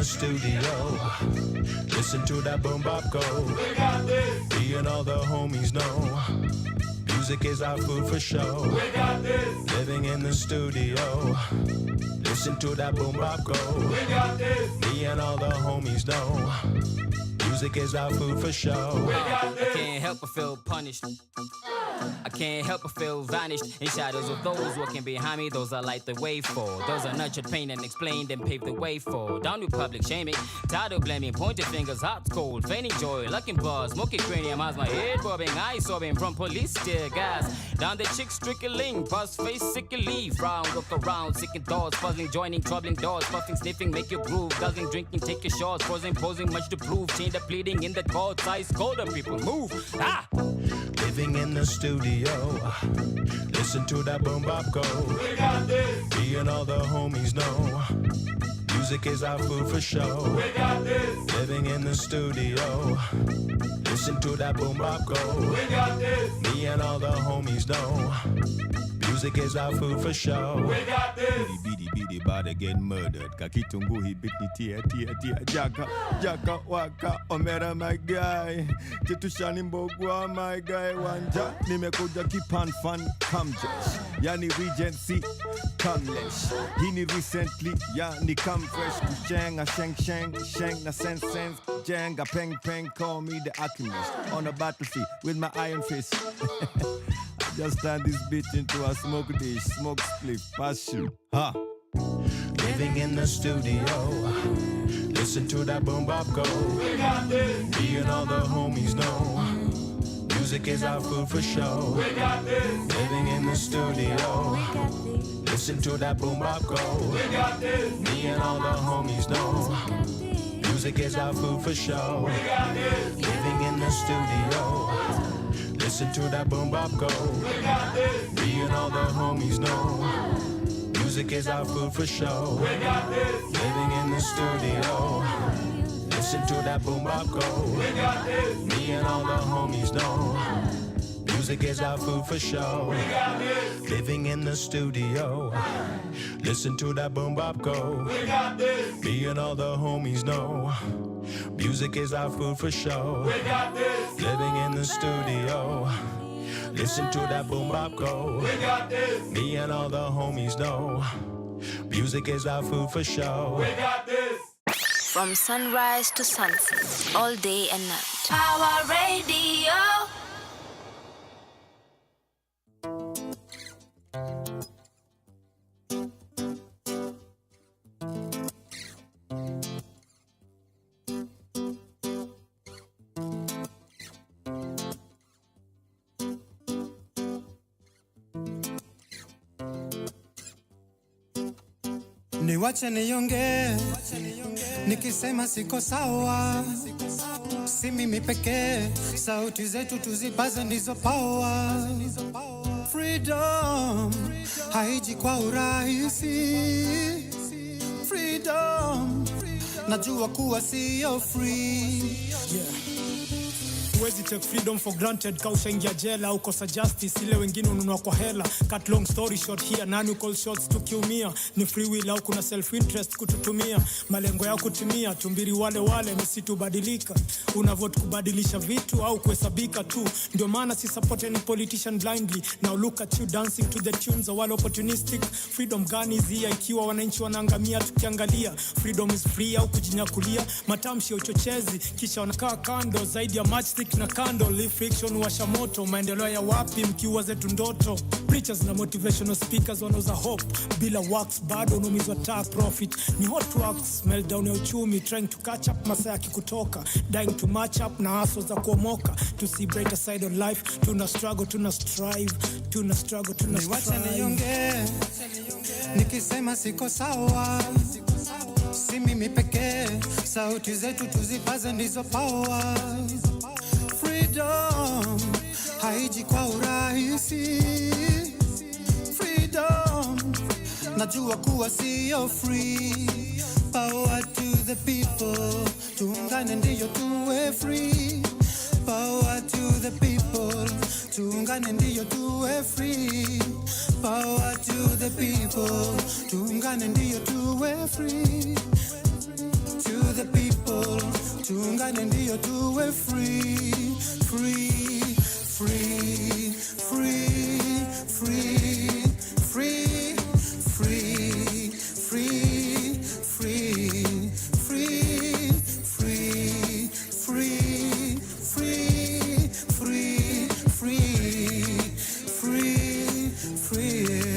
Studio, listen to that boom bop go. We got this. Me and all the homies know music is our food for show. We got this. Living in the studio, listen to that boom bop go. We got this. Me and all the homies know music is our food for show. We got this. I can't help but feel punished. I can't help but feel vanished in shadows of those walking behind me. Those I light the way for. Those I nurtured, pain and explained and paved the way for. Down to public shaming, tired of blaming, pointed fingers, hot cold, feigning joy, looking bars, smoking cranium as my head bobbing, eyes sobbing from police tear gas. Down the chicks trickling, buzz face sickly, frown, look around, sicking thoughts, puzzling, joining, troubling doors, puffing, sniffing, make you groove, guzzling, drinking, take your shots, posing, much to prove, chained up, pleading in the courts, ice colder people move. Ah! Living in the studio, listen to that boom bop go. We got this. Me and all the homies know music is our food for show. We got this. Living in the studio, listen to that boom bop go. We got this. Me and all the homies know music is our food for show. We got this. Bidi bada get murdered. Kakitungu he bit ni tia. Jaka waka omera my guy. Chetushani mbogwa my guy. Wanja nimekuja kipan fan kamjesh. Yani Regency kamlesh. Hini recently yani come fresh. Kusheng sheng na sense jenga peng call me the alchemist. On a battlefield with my iron fist. Just turn this bitch into a smoke dish, smoke split, pass you, ha. Living in the studio, listen to that boom bop go. We got this. Me and all the homies know music is our food for show. We got this. Living in the studio, listen to that boom bop go. We got this. Me and all the homies know music is our food for show. We got this. Living in the studio, listen to that boom bop go. We got this. Me and all the homies know music is our food for show. We got this. Living in the studio, listen to that boom bop go. We got this. Me and all the homies know music is our food for show. We got this. Living in the studio, listen to that boom bop go. We got this. Me and all the homies know music is our food for show. We got this. Living in the studio, listen to that boom bop go. We got this. Me and all the homies know music is our food for show. We got this. From sunrise to sunset, all day and night. Our radio. Niwache nionge, nikisema siko sawa, si mimi pekee, sauti zetu tuzipaze ndizo power. Freedom haiji kwa urahisi, freedom najua kuwa siyo free. Huwezi take freedom for granted. Kausha ingia jela au kosa justice, ile wengine ununua kwa hela. Cut long story short here, nani call shots tukiumia. Ni free will au kuna self interest kututumia. Malengo yao kutimia, tumbiri wale msitubadilika. Una vote kubadilisha vitu au kuhesabika tu. Ndio maana si support any politician blindly. Now look at you dancing to the tunes of all opportunistic. Freedom gani zia ikiwa wananchi wanaangamia tukiangalia. Freedom is free au kujinyakulia. Matamshi ya uchochezi kisha wanakaa kando zaidi ya matchstick stick na candle, leave friction washa moto. Maendeleo ya wapi mkiwa zetu ndoto? Preachers na motivational speakers wanauza hope. Bila works bado unaumizwa taa profit. Ni hot works, meltdown ya uchumi, trying to catch up masaa kutoka. Dying to match up na hustle za kuomoka. To see brighter side on life, tuna struggle, tuna strive. Tuna struggle, tuna strive. Niwache nionge, nikisema siko sawa. Si mimi pekee, sauti zetu tuzipaze ndizo power. Freedom haiji kwa urahisi. Freedom najua kuwa siyo free. Power to the people, tuungane ndiyo tuwe free. Power to the people, tuungane ndiyo tuwe free. Power to the people, tuungane ndiyo tuwe free. To the people, tuungane ndiyo tuwe free. Free, free, free, free, free, free, free, free, free, free, free, free, free, free, free,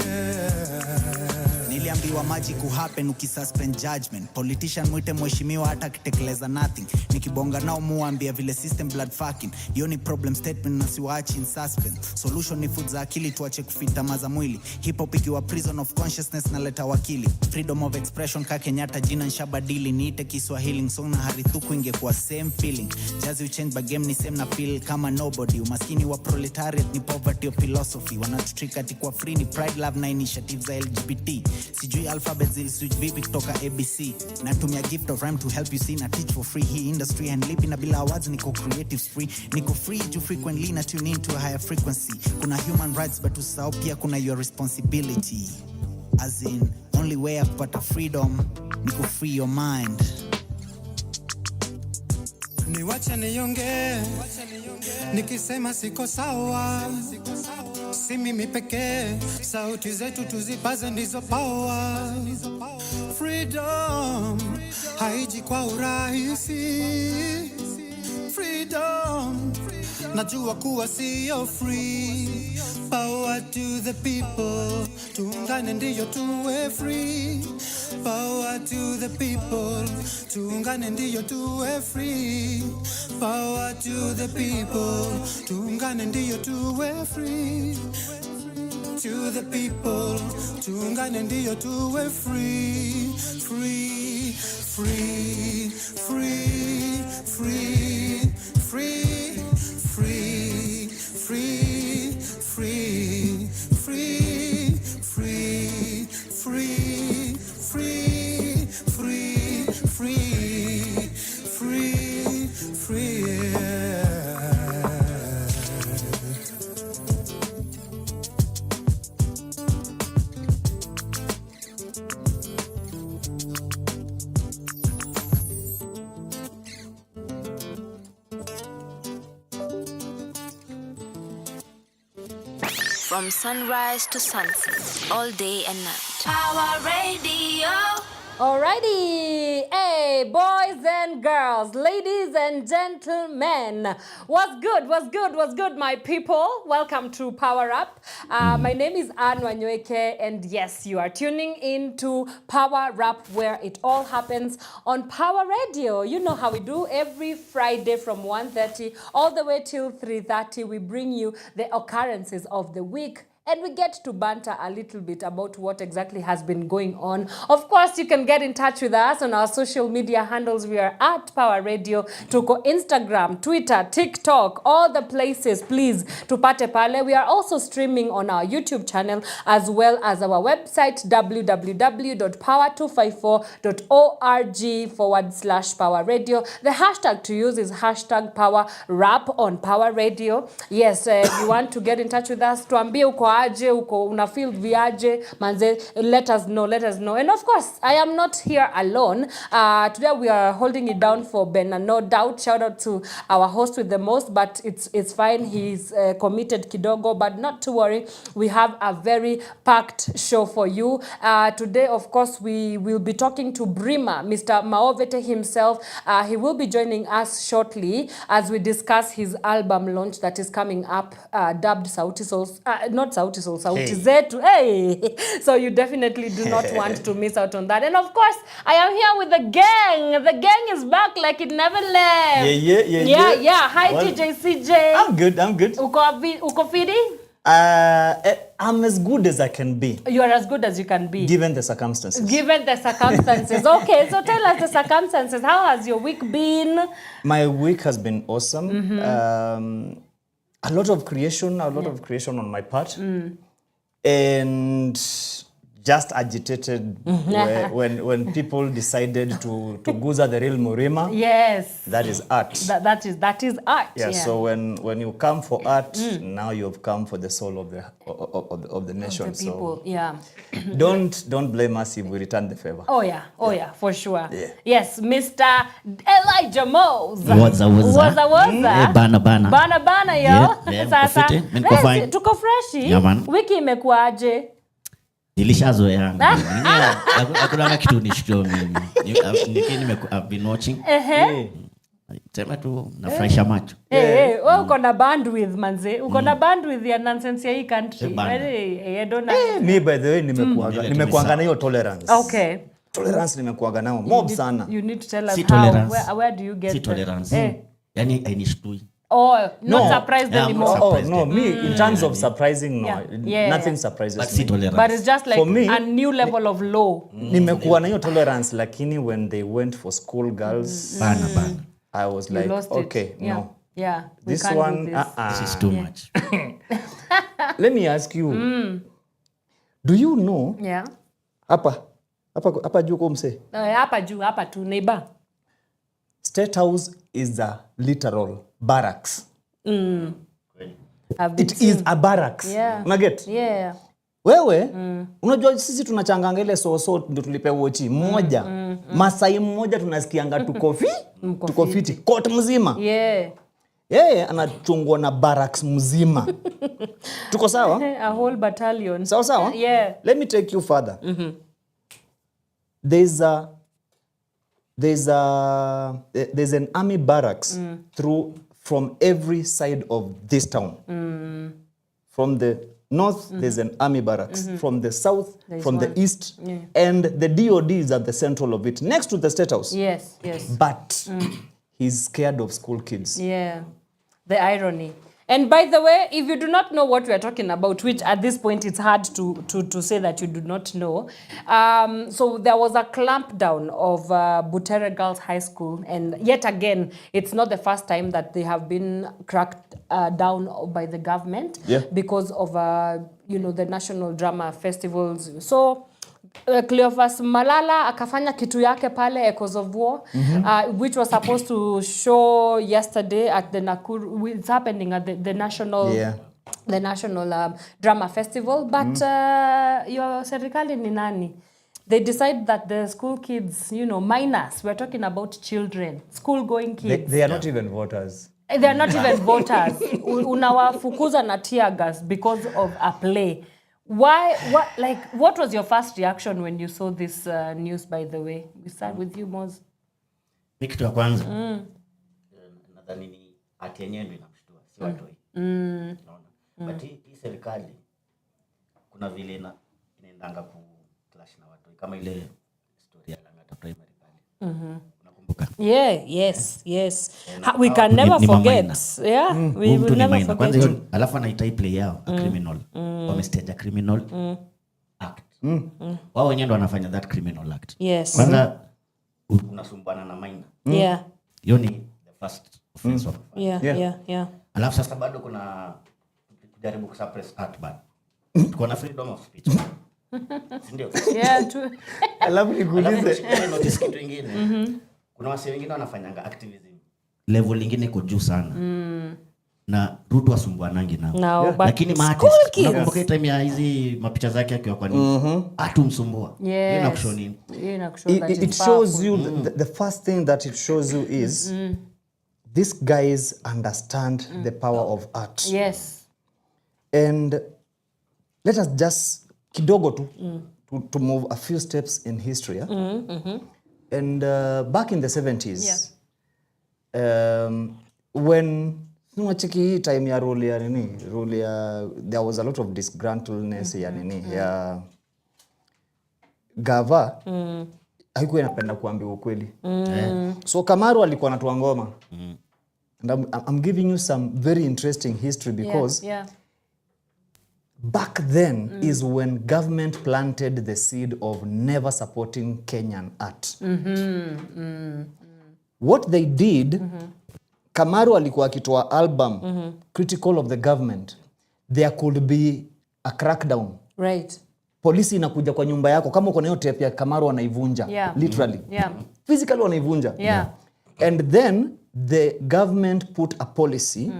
Niliambiwa maji kuhappen ukisuspend judgment. Politician mwite mheshimiwa hata kitekeleza nothing. Nikibonga nao muambia vile system blood fucking. Hiyo ni problem statement na siwaachi in suspense. Solution ni food za akili tuache kufita maza mwili. Hip hop ikiwa prison of consciousness na leta wakili. Freedom of expression ka Kenyatta jina nshabadili. Niite Kiswahili song na harithuku ingekuwa same feeling. Jazz you change but game ni same na feel kama nobody. Umaskini wa proletariat ni poverty of philosophy. Wanatutrika ati kwa free ni pride love na initiatives za LGBT. Sijui alphabet zili switch vipi kutoka ABC. Natumia gift of rhyme to help you see na teach for free. Hii industry and lipi na bila awards niko creative free. Niko free to frequently na tune in to a higher frequency. Kuna human rights but usahau pia kuna your responsibility. As in, only way ya kupata freedom ni ku free your mind. Niwache nionge, nikisema siko sawa. Si mimi pekee, sauti zetu tuzipaze ndizo power. Freedom haiji kwa urahisi. Freedom najua kuwa siyo free. Power to the people, tuungane ndiyo tuwe free. Power to the people, tuungane ndiyo tuwe free. Power to the people, tuungane ndiyo tuwe free. To the people, tuungane ndiyo tuwe free. Free, free, free, free, free, free, free, free, free, free, free, free, free, free, free, From sunrise to sunset, all day and night. Power Radio. Alrighty, hey, boys and girls, ladies and gentlemen, what's good, my people? Welcome to Power Up. My name is Wanyoike, and yes, you are tuning into Power Up, where it all happens on Power Radio. You know how we do every Friday from 1:30 all the way till 3:30. We bring you the occurrences of the week. And we get to banter a little bit about what exactly has been going on. Of course, you can get in touch with us on our social media handles. We are at Power Radio. Tuko Instagram, Twitter, TikTok, all the places. Please, tupate pale. We are also streaming on our YouTube channel as well as our website, www.power254.org/Power Radio. The hashtag to use is hashtag Power Rap on Power Radio. Yes, if you want to get in touch with us, tuambie uko aje, una feel viaje, manze, let us know. And of course, I am not here alone. Today we are holding it down for Ben, and no doubt, shout out to our host with the most, but it's fine. He's committed kidogo, but not to worry. We have a very packed show for you. Today, of course, we will be talking to Brima, Mr. Maovete himself. He will be joining us shortly as we discuss his album launch that is coming up, dubbed Sauti Sol, not Sauti Sol, Sauti Zetu. Hey! So you definitely do not want to miss out on that. And of course, I am here with the gang. The gang is back like it never left. Yeah. Hi, DjCj. I'm good. Uko fidi? I'm as good as I can be. You are as good as you can be. Given the circumstances. Okay, so tell us the circumstances. How has your week been? My week has been awesome. A lot of creation on my part. And just agitated when people decided to guza the real Murima. Yes. That is art. That is art. Yeah. So when you come for art, now you have come for the soul of the nation. Of the people. So yeah. don't blame us if we return the favor. Oh yeah, for sure. Yeah. Yes, Mr. Elijah Mose. Waza. Bana yo. Sasa. Tuko freshi. Wiki imekuaje? Nilishazoea. Hakuna kitu nishtuo mimi. I've been watching. Sema tu nafurahisha macho. Wewe uko na bandwidth manze. Uko na bandwidth ya nonsense ya hii country. I don't know. Me by the way nimekuanga na hiyo tolerance. Okay. Tolerance nimekuanga nao mob sana. You need to tell us where do you get the tolerance? Yani hainishtui. Not surprised anymore. No, me in terms of surprising, nothing surprises me. But it's just like me, a new level of low. Nimekuwa na hiyo tolerance, lakini when they went for school girls, I was like, okay, no. Yeah. This one, this is too much. Let me ask you, do you know? Yeah. Hapa juu kwa mse? Hapa tu neighbor. State House is a literal barracks. It is a barracks. Yeah. Unaget? Yeah. Wewe, unajua sisi tunachanganga ile so ndio tulipe wochi mmoja. Masai mmoja tunasikianga tuko fiti court mzima. Yeah. Yeye anachungwa na barracks mzima. Tuko sawa? A whole battalion. Sawa? Yeah. Let me take you further. There's an army barracks from every side of this town. From the north, there's an army barracks. From the south, from the east, and the DOD is at the central of it, next to the State House. Yes. But he's scared of school kids. Yeah, the irony. And by the way, if you do not know what we are talking about, which at this point it's hard to say that you do not know, so there was a clampdown of Butere Girls High School, and yet again, it's not the first time that they have been cracked down by the government because of the national drama festivals. So Cleophas Malala akafanya kitu yake pale Echoes of War, which was supposed to show yesterday at the Nakuru. It's happening at the national drama festival, but your serikali ni nani? They decide that the school kids, minors, we're talking about children, school going kids. They are not even voters. They are not even voters. Unawafukuza na tear gas because of a play. What was your first reaction when you saw this news, by the way? We start with you, Moz. Kitu ya kwanza. Nadhani ni ati yenyewe ndio inamshtua, si watoi. Unaona? But hii serikali kuna vile inaendanga ku clash na watoi kama ile story ya Langata Primary pale. Unakumbuka? Yes. We can never forget. Yeah, we will never forget. Kwanza alafu anaita play yao a criminal. Wamestage a criminal act. Wao wenyewe ndo wanafanya that criminal act. Yes. Kwanza unasumbana na minor. Yeah. Hiyo ni the first offense of. Yeah. Alafu sasa bado kuna kujaribu kusuppress art ban. Tuko na freedom of speech. Ndio. Yeah, true. Alafu nikuulize notice kitu kingine. Kuna wase wengine wanafanyanga activism level nyingine iko juu sana. na Ruto asumbuanangi nao. No, Lakini maartist unakumbuka time ya hizi mapicha zake akiwa kwa nini atumsumbua. Yes. Inakushoni. It shows you the first thing that it shows you is these guys understand the power of art. Yes. And let us just kidogo to move a few steps in history. And back in the 70s, when time ya rule ya there was a lot of disgruntledness ya ya gava haikuwa inapenda kuambiwa ukweli. So Kamaru alikuwa anatoa ngoma. And I'm giving you some very interesting history because back then is when government planted the seed of never supporting Kenyan art. What they did, Kamaru alikuwa akitoa album critical of the government. There could be a crackdown. Right. Polisi inakuja kwa nyumba yako kama uko na hiyo tape ya Kamaru wanaivunja. Literally. Physically wanaivunja. And then the government put a policy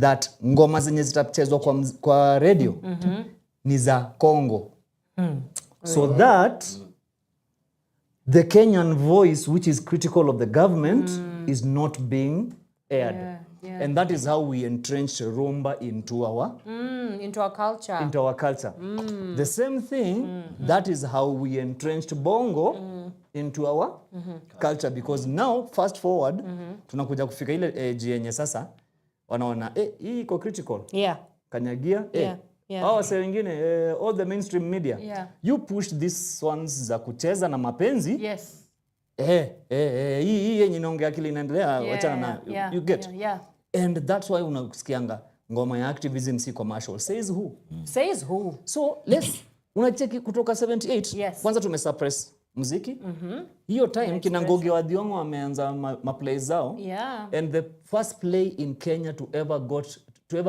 that ngoma zenye zitachezwa kwa radio ni za Congo. So that the Kenyan voice which is critical of the government is not being aired. And that is how we entrenched rumba into our culture. Into our culture. The same thing, that is how we entrenched bongo into our culture, because now fast forward tunakuja kufika ile age yenye sasa wanaona hii iko critical. Kanyagia wase wengine all the mainstream media you push these ones za kucheza na mapenzi. Hii yenye inaongea kile inaendelea wachana na you get. And that's why unasikianga ngoma ya activism si commercial. Says who? Says who? So let's unacheki kutoka 78 kwanza tumesuppress muziki. Hiyo time kina Ngoge wa Thiong'o wameanza ma-plays zao. And the first play in Kenya to ever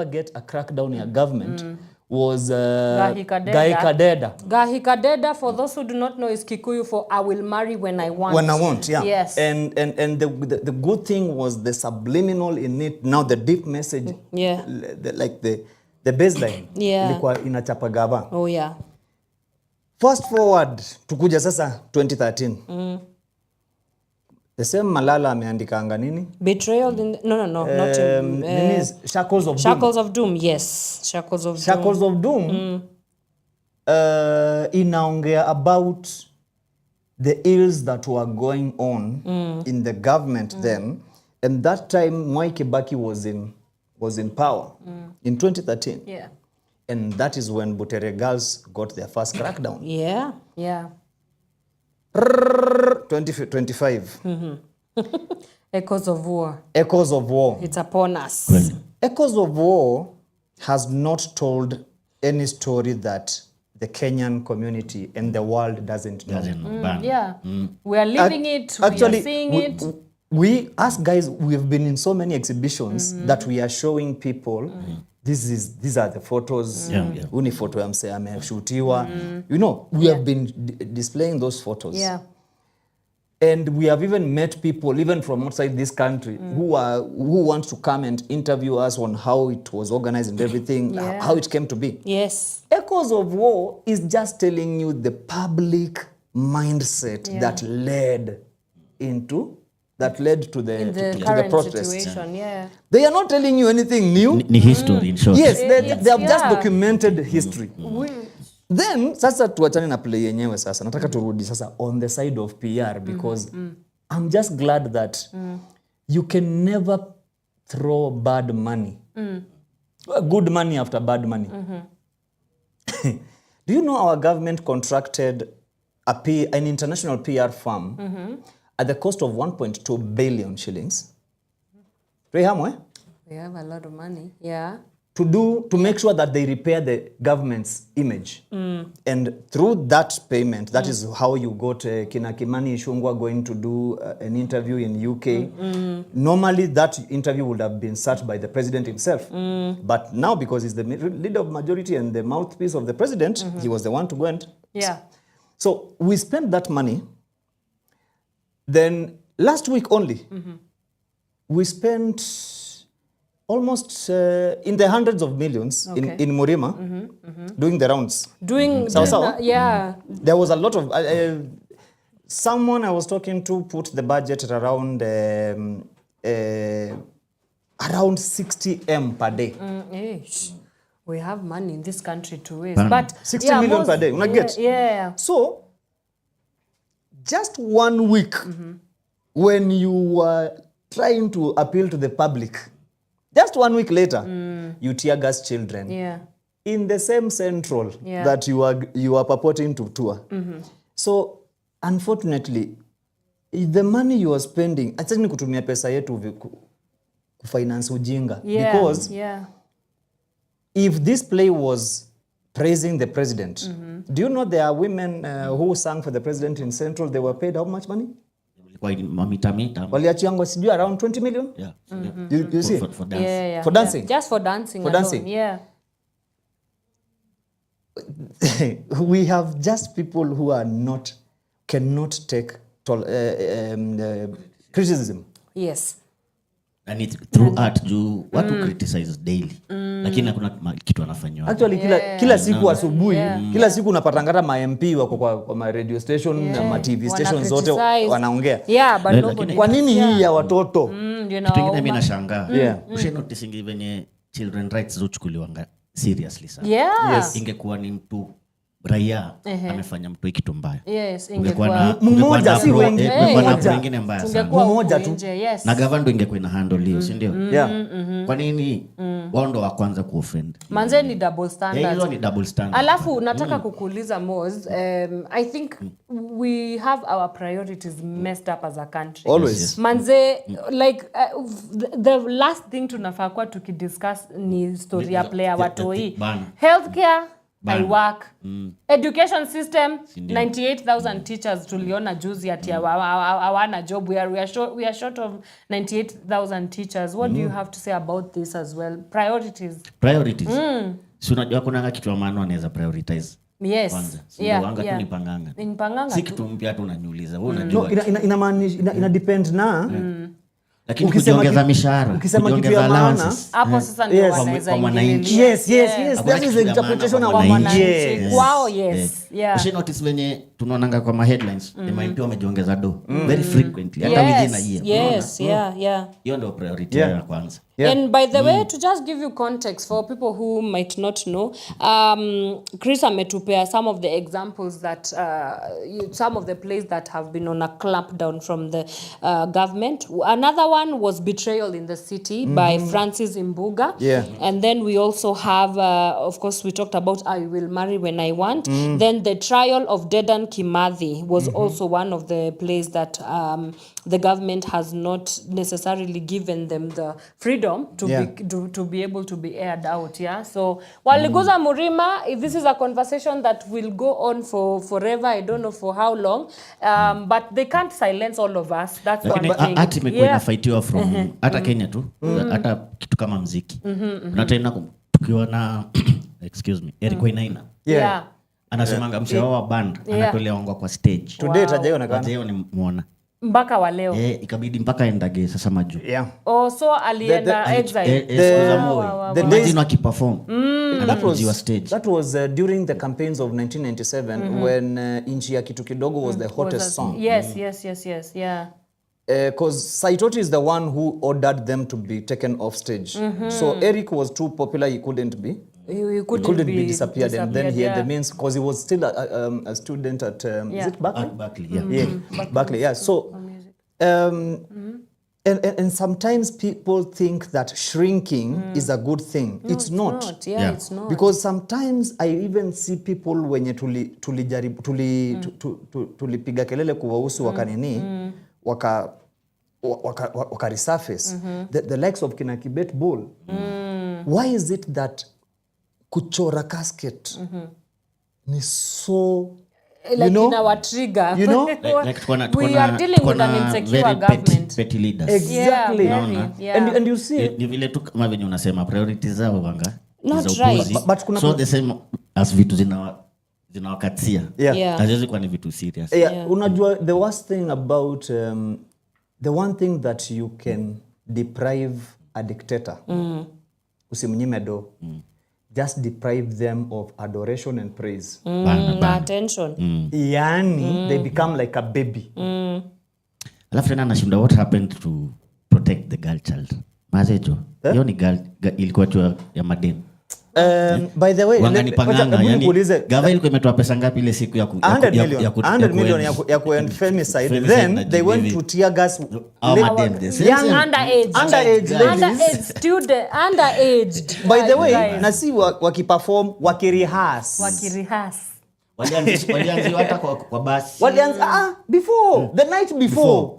get a crackdown ya government was Gahi Kadeda. Gahi Kadeda, for those who do not know, is Kikuyu for I will marry when I want. When I want, Yes. And the good thing was the subliminal in it. Now the deep message, like the baseline, ilikuwa inachapa gava. Fast forward tukuja sasa 2013. The same Malala ameandika nini? Betrayal in not Shackles of Doom. Shackles of Doom, yes. Shackles of Doom. Inaongea about the ills that were going on in the government then, and that time Mwai Kibaki was in power in 2013. And that is when Butere girls got their first crackdown. 2025. Echoes of war. Echoes of war. It's upon us. Echoes of war has not told any story that the Kenyan community and the world doesn't know. We are living it. Actually, we are seeing it. We, as guys, we have been in so many exhibitions that we are showing people these are the photos. Uni photo ya mse ameshutiwa. You know, we have been displaying those photos. And we have even met people, even from outside this country, who want to come and interview us on how it was organized and everything, how it came to be. Echoes of War is just telling you the public mindset that led to the protest. They are not telling you anything new. Ni history in short. Yes, they have just documented history. Then sasa tuachane na play yenyewe sasa. Nataka turudi sasa on the side of PR because I'm just glad that you can never throw bad money. Good money after bad money. Do you know our government contracted an international PR firm at the cost of 1.2 billion shillings? We have a lot of money. To make sure that they repair the government's image. And through that payment, that is how you got Kina Kimani Ichung'wah going to do an interview in UK. Normally that interview would have been sat by the president himself. But now because he's the leader of majority and the mouthpiece of the president, he was the one to go and... So we spent that money. Then last week only, we spent almost in the hundreds of millions in Murima, doing the rounds. Yeah. There was a lot of... someone I was talking to put the budget at around 60 M per day. We have money in this country to waste. But 60 million per day. Una get? Yeah. So, just 1 week when you were trying to appeal to the public, just 1 week later, you tear gas children in the same central that you are purporting to tour. So, unfortunately, the money you are spending, acha ni kutumia pesa yetu kufinance ujinga. Because if this play was praising the president, do you know there are women who sang for the president in Central? They were paid how much money? Waliachiangwa sijui around 20 million? Yeah. You see? For dance. Yeah. For dancing? Yeah. Just for dancing. For alone. dancing? Yeah. We have just people who are cannot take criticism. Yes. And it's through art juu watu criticize daily. Lakini hakuna kitu anafanywa. Actually kila siku asubuhi, kila siku unapata ngata ma MP wako kwa ma radio station na ma TV station zote wanaongea. Yeah, but nobody. Kwa nini hii ya watoto? You know. Mimi nashangaa. Ushe noticing venye children rights zochukuliwanga seriously sana. Yes. Ingekuwa ni mtu raia amefanya mtu kitu mbaya. Yes, ingekuwa mmoja si wengi, wengine mbaya sana. Mmoja tu. Yes. Na government ingekuwa ina handle hiyo, si ndio? Kwa nini wao ndo wa kwanza kuoffend? Manze ni double standard. Hiyo ni double standard. Alafu nataka kukuuliza Moz, I think we have our priorities messed up as a country. Always. Manze like the last thing tunafaa kwa tukidiscuss ni story ya player watoi. Healthcare I work. Education system, 98,000 teachers tuliona juzi ati hawana job. We are short of 98,000 teachers. What do you have to say about this as well? Priorities. Si unajua kuna kitu wa maana anaweza prioritize. Yes. Kwanza. Yeah. Nipanganga. Si kitu mpya tu unaniuliza. Wewe unajua. Ina depend na lakini ukiongeza mishahara, ukiongeza allowances, hapo sasa ndio wanaweza wananchi. Yes. That is the interpretation of wananchi. Wow, yes. Yeah. Ushi notice venye tunaonanga kwa ma headlines, the MP wamejiongeza do very frequently hata within a year. Yes, yeah. Hiyo ndio priority ya kwanza. And by the way, to just give you context for people who might not know, Chris ametupea some of the examples that some of the places that have been on a clampdown from the government. Another one was Betrayal in the City by Francis Imbuga. And then we also have, of course, we talked about I Will Marry When I Want. Then The Trial of Dedan Kimathi was also one of the plays that the government has not necessarily given them the freedom to be able to be aired out. So waliguza Murima, if this is a conversation that will go on for forever, I don't know for how long, but they can't silence all of us. That's one thing. Ati imekuwa inafightiwa from hata Kenya tu, hata kitu kama muziki. Unataenda tukiwa na excuse me, Eric Wainaina. Anasemanga mseo wa band anatolewa kwa stage. Today tajaonekana. Tajaona mpaka wa leo. Ikabidi mpaka endage sasa maju. So alienda exile. The days not perform. That was during the campaigns of 1997 when Inchi ya Kitu Kidogo was the hottest song. Yes. Yeah. Because Saitoti is the one who ordered them to be taken off stage. So Eric was too popular, he couldn't be. He couldn't be disappeared, and then he had the means because he was still a student at is it Berkeley? Berkeley, Berkeley. So and sometimes people think that shrinking is a good thing. No, it's not. It's not. Because sometimes I even see people wenye tulipiga kelele kuwahusu wakanini waka resurface the likes of kina Kibet Bull. Why is it that kuchora casket ni so like in our trigger, you know, we are dealing with an insecure government. Petty leaders. Exactly. And you see ni vile tu kama venye unasema priorities zao wanga not right, but kuna so the same as vitu zinawakatia haziwezi kuwa ni vitu serious. Unajua the one thing that you can deprive a dictator, usimnyime do. Just deprive them of adoration and praise. Attention. Yani, they become like a baby. Alafu tena nashinda what happened to protect the girl child. Mazejo. Hiyo ni girl ilikuwa tu ya madem. By the way, wanganipanganga yani gava ilikuwa imetoa pesa ngapi ile siku ya 100 million ya ku femicide, then they went to tear gas underage student, underaged. By the way, nasi wakiperform wakirehas walianzi hata kwa basi before the night before.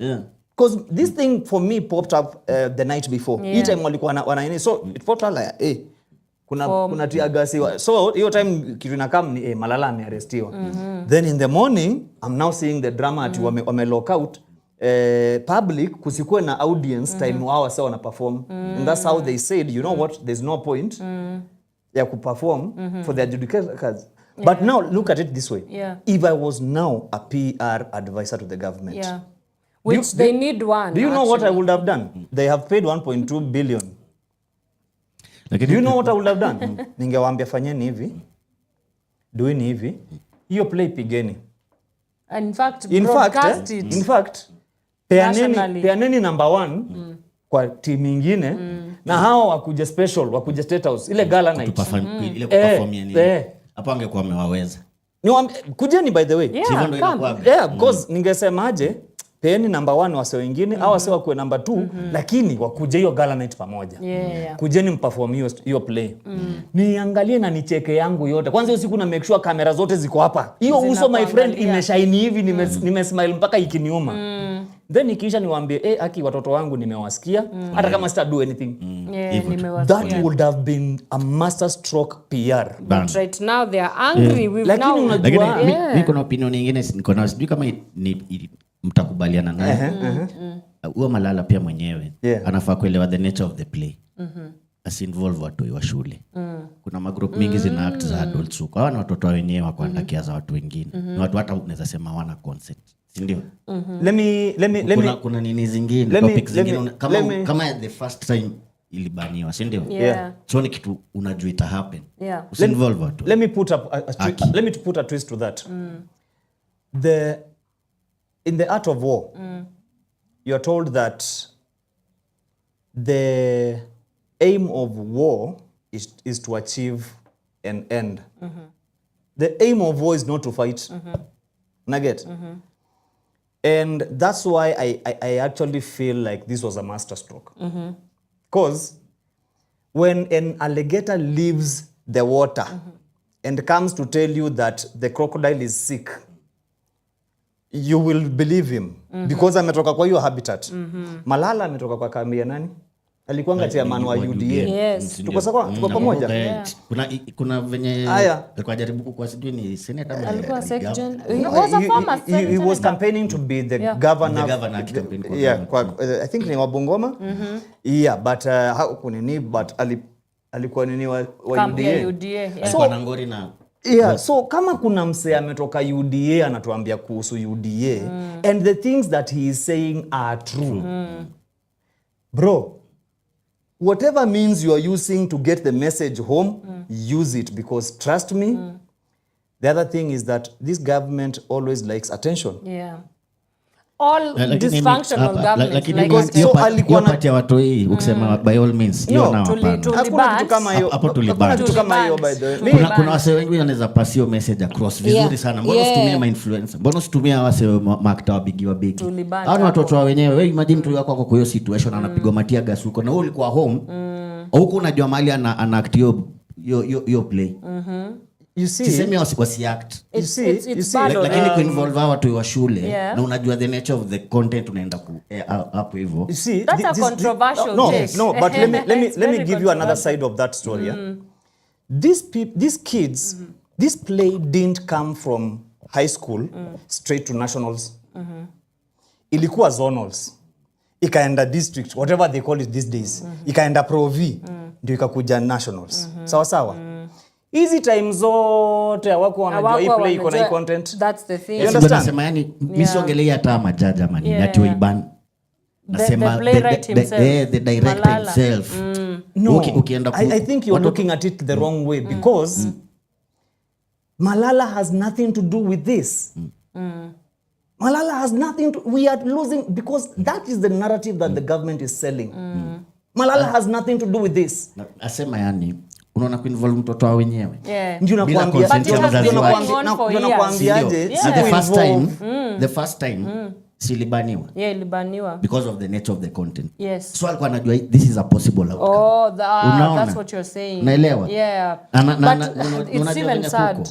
Because this thing for me popped up the night before. Each time walikuwa wana so it popped up like kuna tear gas. So hiyo time kitu inakam ni Malala amearestiwa. Then in the morning I'm now seeing the drama ati wame lock out public kusikue na audience time wao sawa na perform. And that's how they said, you know what, there's no point ya kuperform for the adjudicators. But now look at it this way. If I was now a PR advisor to the government, which they need one. Do you know what I would have done? They have paid 1.2 billion. Do you know what I would have done? Ningewaambia fanyeni hivi, doing hivi, hiyo play pigeni. In fact, peaneni number 1 kwa team nyingine na hao wakuja special, wakuja state house ile gala night. Ile kuperform yani. Hapo angekuwa amewaweza. Kujeni by the way. Because ningesemaje peeni number 1 wase wengine au wase wakuwe number 2 lakini wakuje hiyo gala night pamoja. Kujeni mperform hiyo play. Niangalie na nicheke yangu yote. Kwanza hiyo siku na make sure kamera zote ziko hapa. Hiyo uso my friend imeshine hivi, nimesmile mpaka ikiniuma. Then ikiisha niwaambie aki watoto wangu nimewasikia hata kama sita do anything. That would have been a master stroke PR. But right now they are angry. We've now mimi kuna opinion nyingine niko na sijui kama ni mtakubaliana naye. Huo Malala pia mwenyewe anafaa kuelewa the nature of the play. Asinvolve watu wa shule. Kuna magroup mingi zina act za adults huko. Hawa ni watoto wenyewe wako andakia za watu wengine. Ni watu hata unaweza sema hawana consent. Si ndio? Kuna nini zingine, topics zingine kama the first time ilibaniwa, si ndio? So ni kitu unajua ita happen. Usinvolve watu. Let me put a twist to that. In the art of war, you're told that the aim of war is to achieve an end. The aim of war is not to fight. Nugget. And that's why I actually feel like this was a masterstroke. Because when an alligator leaves the water and comes to tell you that the crocodile is sick, you will believe him because ametoka kwa hiyo habitat. Malala ametoka kwa kambi ya nani? Alikuanga chairman wa UDA. Tuko pamoja. Kuna venye alikuwa jaribu kwa sijui ni senator ama alikuwa secretary. He was a former senator. He was campaigning to be the governor. I think ni wa Bungoma. But hakunini but alikuwa nini wa UDA. So na ngori na so kama kuna msee ametoka UDA anatuambia kuhusu UDA and the things that he is saying are true. Bro, whatever means you are using to get the message home, use it, because trust me, the other thing is that this government always likes attention. All dysfunctional governments like so alikuwa anapatia watu hii ukisema by all means hiyo na hapana hapo tulibana kitu kama hiyo by the way. Kuna wase wengi wanaweza pass hiyo message across vizuri sana. Mbona usitumie ma influencer, mbona usitumie wase market wa bigi hao watoto wenyewe. Wewe imagine mtu wako kwa hiyo situation anapigwa matia gas huko na wewe ulikuwa home huko unajua mahali ana act hiyo play. You see, sisemi wasi act. You see, lakini kuinvolve watu wa shule na unajua the nature of the content unaenda hapo hivyo. That's a controversial take. No, but let me give you another side of that story. These kids, this play didn't come from high school straight to nationals. Ilikuwa zonals. Ikaenda district, whatever they call it these days. Ikaenda Pro V, ndio ikakuja nationals. Sawa. Easy time zote wako wanajua hii play iko na hii content. That's the thing. You understand? Nasema yani mimi siongelea hata majaji ama nini ati uiban. The playwright himself. The director himself. No, I think you're looking at it the wrong way because Malala has nothing to do with this. Malala has nothing to... We are losing... Because that is the narrative that the government is selling. Malala has nothing to do with this. Asema yani, unaona kuinvolve mtoto wa wenyewe. Ndio nakwambia. The first time, silibaniwa. Ilibaniwa. Because of the nature of the content. Yes. So alikuwa anajua this is a possible outcome. Oh, that's what you're saying. Naelewa. Yeah. But it's even sad.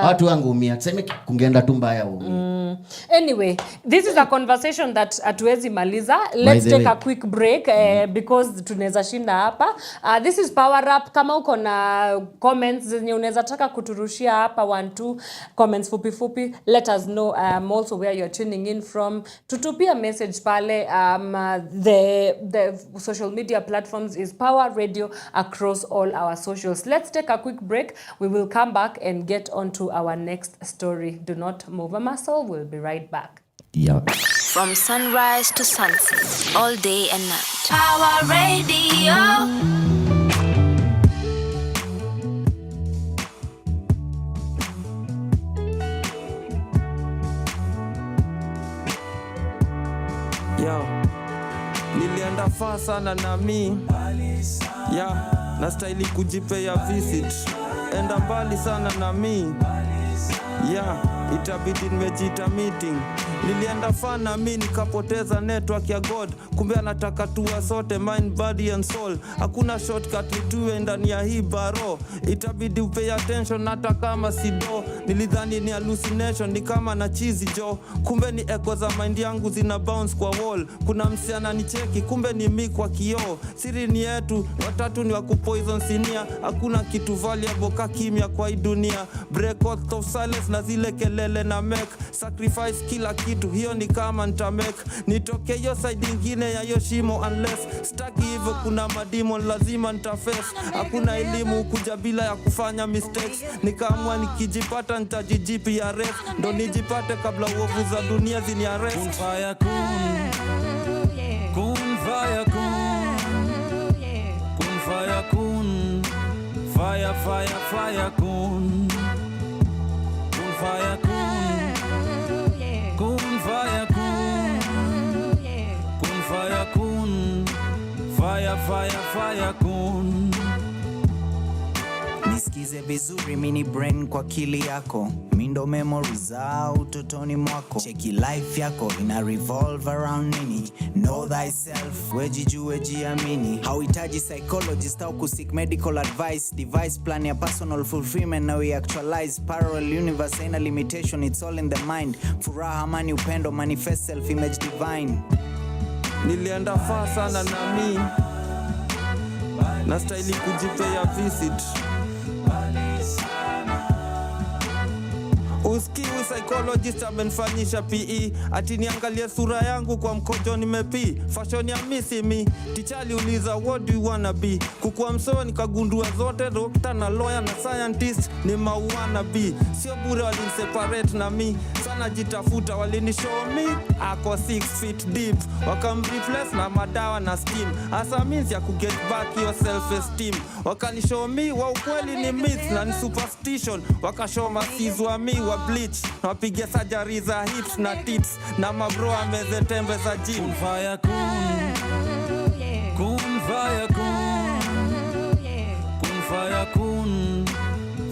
Watu wangu umia. Tuseme kungeenda tu mbaya umia. Anyway, this is a conversation that hatuwezi maliza. Let's take a quick break because tunaweza shinda hapa. This is Power Up. Kama uko na comments zenye unaweza taka kuturushia hapa 1-2 comments fupi, let us know also where you're tuning in from. Tutupia message pale. The social media platforms is Power Radio across all our socials. Let's take a quick break. We will come back and get on to our next story. Do not move a muscle. We'll be right back. Yeah. From sunrise to sunset, all day and night. Power Radio. Yo, nilienda far sana na mi. Yeah, nastahili kujipea visit. Enda mbali sana na mi. Yeah, itabidi nimejita meeting. Nilienda fana mimi nikapoteza network ya God. Kumbe anataka tuwa sote mind, body and soul. Hakuna shortcut nituwe ndani ya hii baro. Itabidi upay attention hata kama sido. Nilidhani ni hallucination ni kama na cheesy jo. Kumbe ni echo za mind yangu zina bounce kwa wall. Kuna msichana ni cheki kumbe ni mi kwa kioo. Siri ni yetu watatu ni wa kupoison sinia. Hakuna kitu valuable ka kimya kwa hii dunia. Break out of silence na zile kelele na make. Sacrifice kila kitu hiyo ni kama nitamek. Nitoke hiyo side ingine ya hiyo shimo unless staki hivyo kuna mademon lazima nitaface. Hakuna elimu kuja bila ya kufanya mistakes. Nikaamua nikijipata nitajijipia ref. Ndo nijipate kabla uovu za dunia zini arrest. Kun fire kun. Kun fire kun. Kun fire kun. Fire fire fire kun. Kun fire kun. Kun fire kun. Kun fire kun. Fire fire fire kun. Nisikize vizuri mini brain kwa akili yako. Mindo memories za utotoni mwako. Cheki life yako ina revolve around nini. Know thyself, wejijue jiamini. Hauhitaji psychologist au kusik medical advice. Device plan ya personal fulfillment na we actualize. Parallel universe haina limitation, it's all in the mind. Furaha, amani, upendo, manifest self image divine. Nilienda far sana na mi. Nastahili kujipea visit. Uski psychologist amenifanyisha PE. Ati niangalie sura yangu kwa mkojo nimepi. Fashion ya misi mi. Tichali uliza what do you wanna be. Kukua msoe nikagundua zote. Doctor na lawyer na scientist ni mauana be. Sio bure waliniseparate na mi. Sana jitafuta walinishow me. Ako 6 feet deep. Wakamreplace na madawa na steam. Asa means ya kuget back your self esteem. Wakanishow me wa ukweli ni myth na ni superstition. Wakashow masizwa mi wa bleach. Wapigia surgery za hips na tits. Na mabro ameze tembe za gym. Kun fire kun. Kun fire kun. Kun fire kun.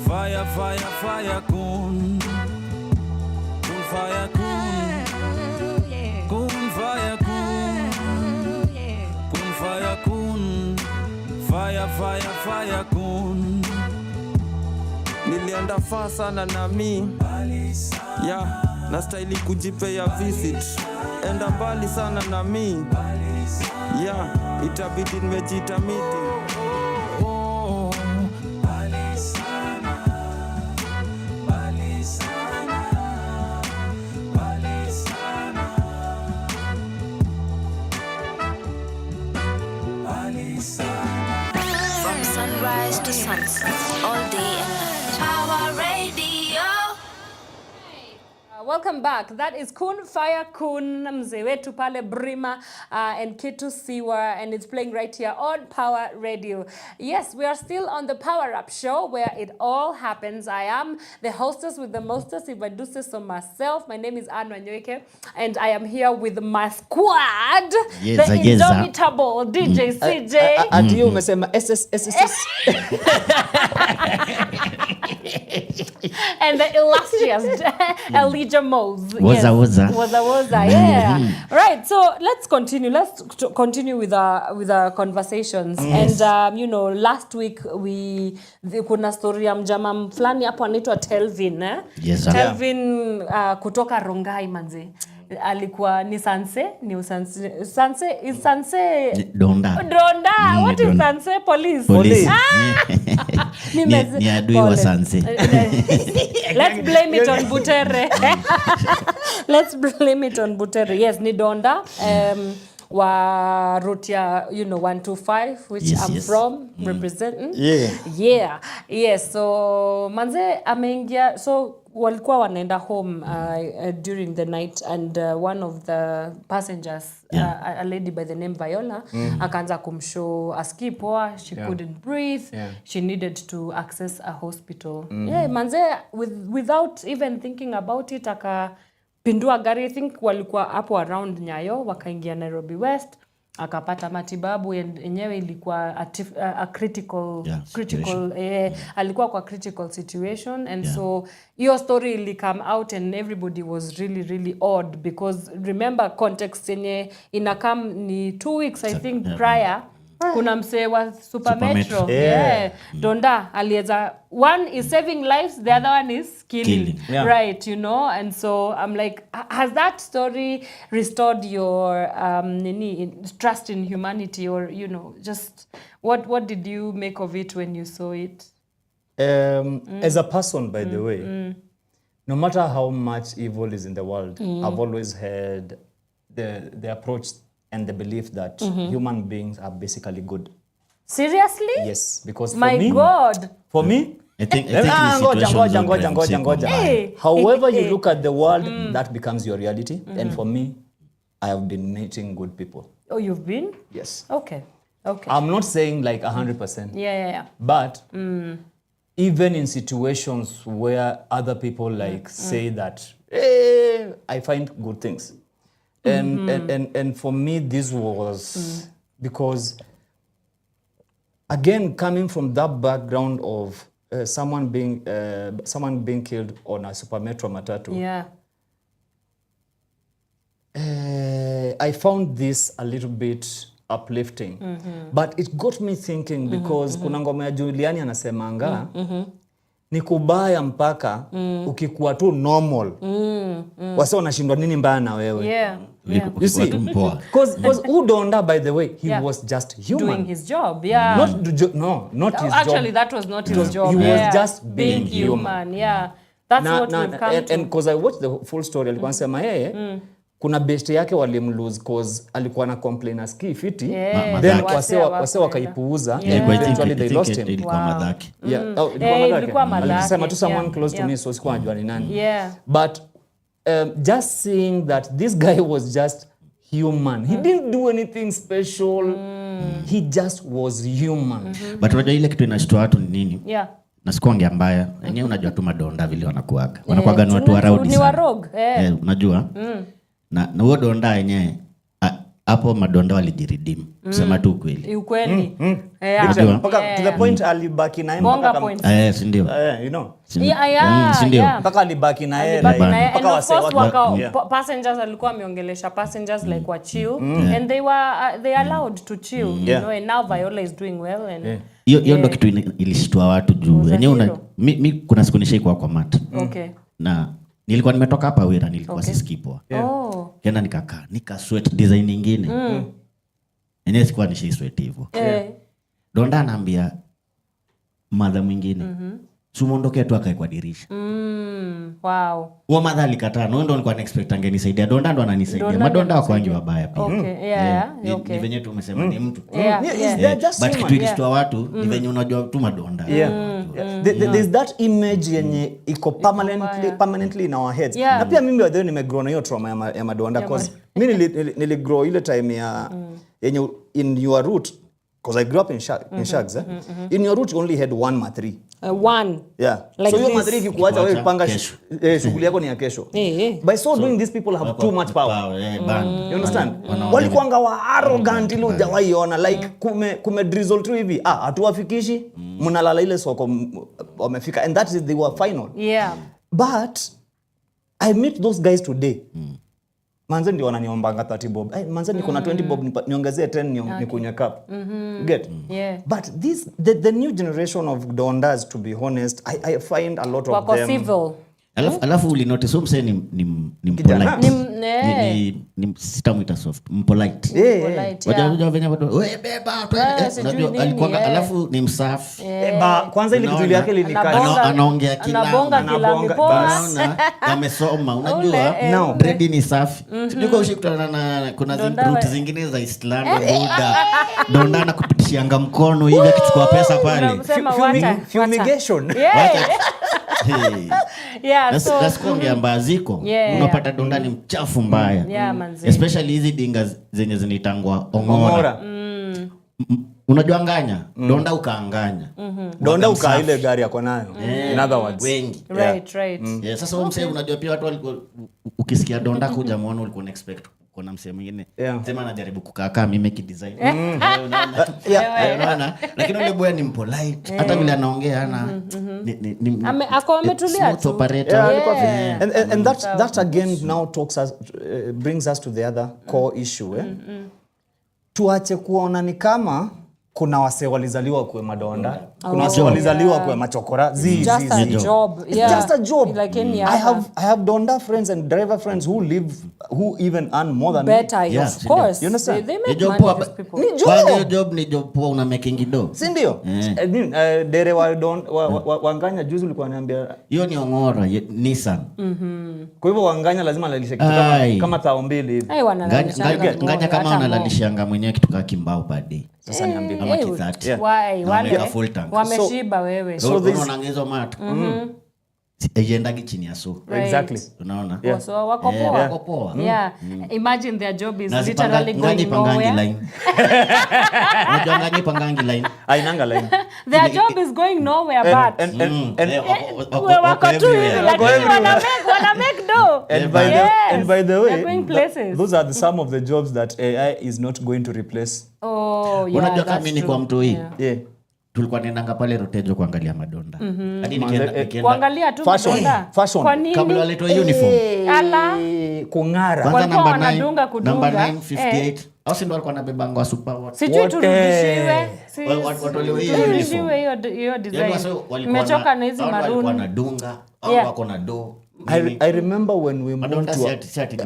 Fire fire fire kun. Kun fire kun. Kun fire kun. Kun fire kun. Fire fire fire kun. Nilienda far sana na mi. Yeah, nastahili kujipea visit. Enda mbali sana na mi. Yeah, itabidi nimejita meeting. From sunrise to sunset, all day and night. Power Radio. Welcome back. That is Kun Fire Kun mzee wetu pale Brima and Kitu Siwa, and it's playing right here on Power Radio. Yes, we are still on the Power Up show where it all happens. I am the hostess with the mostest, if I do say so myself. My name is Wanyoike, and I am here with my squad, the indomitable DjCj. And you umesema SSSS. And the illustrious Elijah Mose. Waza. Yeah. Right. So let's continue. Let's continue with our conversations. Yes. And last week kuna story ya mjama fulani hapo anaitwa Telvin. Yes, Telvin kutoka Rongai manze. Alikuwa ni Sanse. Donda. What is Sanse? Police. Ni adui wa Sanse. Let's blame it on Butere. Yes, ni Donda. Wa Rutia, 125, which I'm from, representing. Yeah. Yes, so manze ameingia, so walikuwa wanaenda home during the night, and one of the passengers, a lady by the name Viola, akaanza kumshow aski poa, she couldn't breathe, she needed to access a hospital. Yeah, manze without even thinking about it, pindua gari. I think walikuwa hapo around Nyayo, wakaingia Nairobi West, akapata matibabu, yenyewe ilikuwa a critical alikuwa kwa critical situation, and so your story ili come out and everybody was really really odd, because remember context yenye inakam ni 2 weeks I think prior. Kuna msee wa Super Metro. Donda alieza, one is saving lives, the other one is killing. Right, and so I'm like, has that story restored your trust in humanity, or just what did you make of it when you saw it? As a person, by the way, no matter how much evil is in the world, I've always had the approach and the belief that human beings are basically good. Seriously? Yes, because for me, I think ngoja. However you look at the world, that becomes your reality. And for me, I have been meeting good people. Oh, you've been? Yes. Okay. I'm not saying like 100%. Yeah. But even in situations where other people say that, hey, I find good things. And for me, this was because, again, coming from that background of someone being killed on a Super Metro matatu. Yeah. I found this a little bit uplifting, but it got me thinking, because kuna ngoma ya Juliani anasemanga ni kubaya mpaka ukikuwa tu normal wase wanashindwa nini mbaya na wewe. You see, because Udonda, by the way, he was just human doing his job. Not his job. Actually, that was not his job. He was just being human. That's what we've come to. And because I watched the full story, alikuwa anasema yeye kuna best yake walimlose cause alikuwa na complain aski fiti, then wase wakaipuuza, and eventually they lost him. Ilikuwa madhaki. Ilikuwa madhaki. Alisema to someone close to me, so sikuwa najua ni nani. But just seeing that this guy was just human. He didn't do anything special. He just was human. But unajua ile kitu inashtua watu ni nini? Na sikonge mbaya. Yenyewe unajua tu madonda vile wanakuaga. Wanakuaga ni watu wa rowdy. Ni wa rogue. Unajua? Na huo donda yenyewe hapo madonda walijiridimu. Kusema tu ukweli. Ukweli. Mpaka to the point alibaki naye mpaka si ndio. Mpaka alibaki naye mpaka wase passengers alikuwa ameongelesha passengers like wa chill, and they allowed to chill, and now Viola is doing well, and hiyo ndo kitu ilishtua watu juu yenyewe. Mimi kuna siku nishaikuwa kwa mat. Na nilikuwa nimetoka hapa Wira, nilikuwa siskipoa. Kenda nikakaa nika sweat design nyingine. Yenyewe sikuwa nishi sweat hivyo. Donda anaambia madha mwingine, sumondoke tu akae kwa dirisha. Wow. Huo madha alikataa. Ndo nilikuwa expect angenisaidia. Donda ndo ananisaidia. Madonda wako wangi wabaya pia. Okay. Ni venye tu umesema ni mtu. Yes. But kitu ilishtua watu ni venye unajua tu madonda. There's that image yenye iko permanently in our heads. Na pia mimi wadhani nimegrow na hiyo trauma ya madonda cause mimi niligrow ile time ya yenye in your root, because I grew up in Shags. In your root you only had one mathri. One. Yeah. Like so hiyo this. mathri ikikuacha wewe panga shughuli yako ni ya kesho. By so doing these people have too much power. You understand? Walikuanga wa arrogant ile hujawahi ona, like kume drizzle tu hivi hatuwafikishi mnalala ile soko wamefika, and that is they were final. Yeah. But I meet those guys today. Manze ndio wananiombanga 30 bob. Manze niko na 20 bob niongezee 10 nikunywe cup. Get? Yeah. But the new generation of dondas, to be honest, I find a lot of them civil. Alafu ulinotice umse ni polite. Ni sitamwita soft, polite. Wajaja venye watu, "Wewe beba." Unajua alikuwa alafu ni msafi. Kwanza ile kitu yake linikali. Anaongea kilanga. Amesoma. Unajua dread ni safi. Sijui ushikutana na kuna route zingine za Islam Buddha. Donda na kupitishianga mkono hivi akichukua pesa pale. Fumigation. That's kuongea mbaya ziko. Unapata donda ni mchafu mbaya. Especially hizi dinga zenye zinitangwa ongora. Unajua nganya, donda ukaanganya. Donda uka ile gari yako nayo. In other words. Wengi. Right. Sasa wewe msee unajua pia watu walikuwa ukisikia donda kuja muone ulikuwa expect kuna msee mwingine. Sema anajaribu kukaa mimi kidesign. Lakini yule boy ni polite. Hata vile anaongea ametulia tu. And that again now brings us to the other core issue. Tuache kuona ni kama kuna wase walizaliwa kwa madonda, kuna wase walizaliwa kwa machokora. Just a job. It's just a job. Like any I have donda friends and driver friends who even earn more than better. me. Of course. You understand? They make money, these people. Ni job ni job poa, una making do. Si ndio? Dere wanganya juzi ulikuwa ananiambia hiyo ni ongora Nissan. Kwa hivyo wanganya lazima alalishe kitu kama tao mbili hivi. Nganya kama analalishanga mwenyewe kitu kama kimbao padi. Sasa niambie kama kithati. Wameshiba wewe. So unaongezo matu. Iendagi chini ya so. Exactly. Unaona? So wako poa. Yeah. Imagine their job is literally going nowhere. Unajua ngani pangangi line. Ainanga line. Their job is going nowhere, but wako tu hivi lakini wana make dough. And by the way, going places. Those are some of the jobs that AI is not going to replace. Oh, yeah. Unajua kama mimi kwa mtu hii. Tulikuwa nendanga pale Rotejo kuangalia madonda. Hadi nikienda kuangalia tu madonda. Fashion. Kwa nini? Kabla waletwa uniform. Ala. Kungara. Kwanza number 958. Au si ndo walikuwa nabeba ngwa super what. Sijui turudishiwe. Watolewe hiyo design. Nimechoka na hizi maruni. Walikuwa nadunga au wako na do. I remember when we moved to at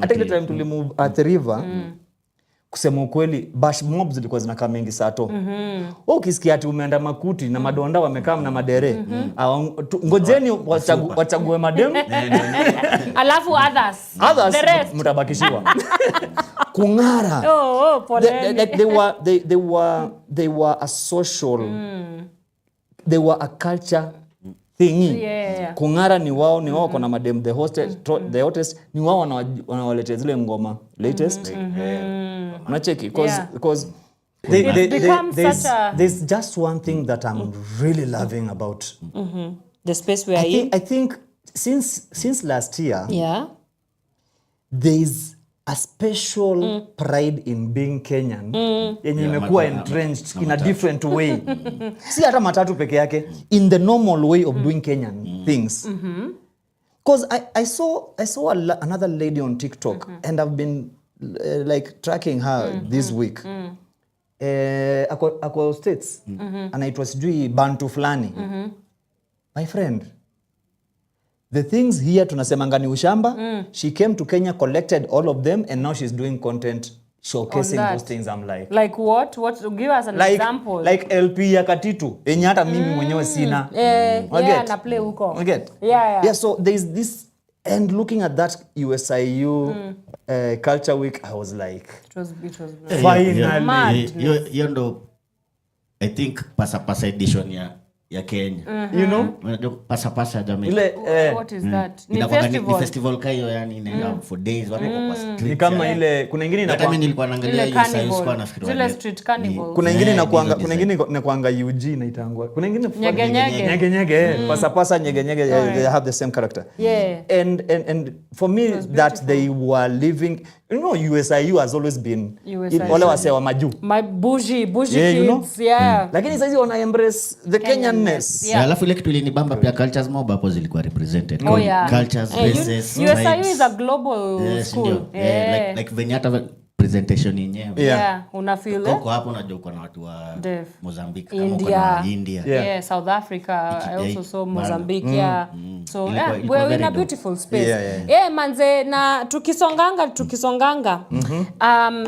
the time to move at the river. Kusema ukweli bash mobs zilikuwa zinakaa mengi sato. Wewe ukisikia ati umeenda Makuti na madonda wamekaa na madere, ngojeni wachague madem. Alafu others the rest mtabakishiwa. Kungara. Pole. They were a social. They were a culture thingy. Kungara ni wao kuna madem the hottest ni wao wanawaletea zile ngoma latest. Unacheki because there's just one thing that I'm really loving about the space we are in. I think since last year there's a special pride in being Kenyan yenye imekuwa entrenched in a different way. Si hata matatu peke yake, in the normal way of doing Kenyan things. Because I saw another lady on TikTok and I've been like tracking her this week. Ako States. Anaitwa sijui Bantu fulani. My friend, the things here tunasemanga ni ushamba. She came to Kenya, collected all of them, and now she's doing content showcasing those things. I'm like what? Give us an example. Like LP ya Katitu yenye hata mimi mwenyewe sina. Na play huko. Yeah, so there's this, and looking at that USIU Culture Week, I was like, it was finally. Hiyo ndo I think pasa edition ya ya Kenya. You know? Pasa jamii. Ile what is that? Ni festival kayo yani inaenda for days watu kwa street. Ni kama ile kuna nyingine inakuwa mimi nilikuwa naangalia hiyo sasa sikuwa nafikiria. Zile street carnival. Kuna nyingine inakuanga UG inaitangwa. Kuna nyingine nyege. Pasa nyege they have the same character. Yeah. And for me that they were living, you know, USIU has always been wale wase wa maju. My bougie yeah, you know? kids, yeah. Lakini sasa wana embrace the Kenyanness. Yeah. Alafu ile kitu ilinibamba pia cultures mob hapo zilikuwa represented. Cultures, races, USIU is a global school. Like Venyata presentation yenyewe. Yeah, una feel Koko hapo unajua uko na watu wa Mozambique, India. South Africa. I also saw Mozambique. So we're in a beautiful space. Yeah, manze na tukisonganga.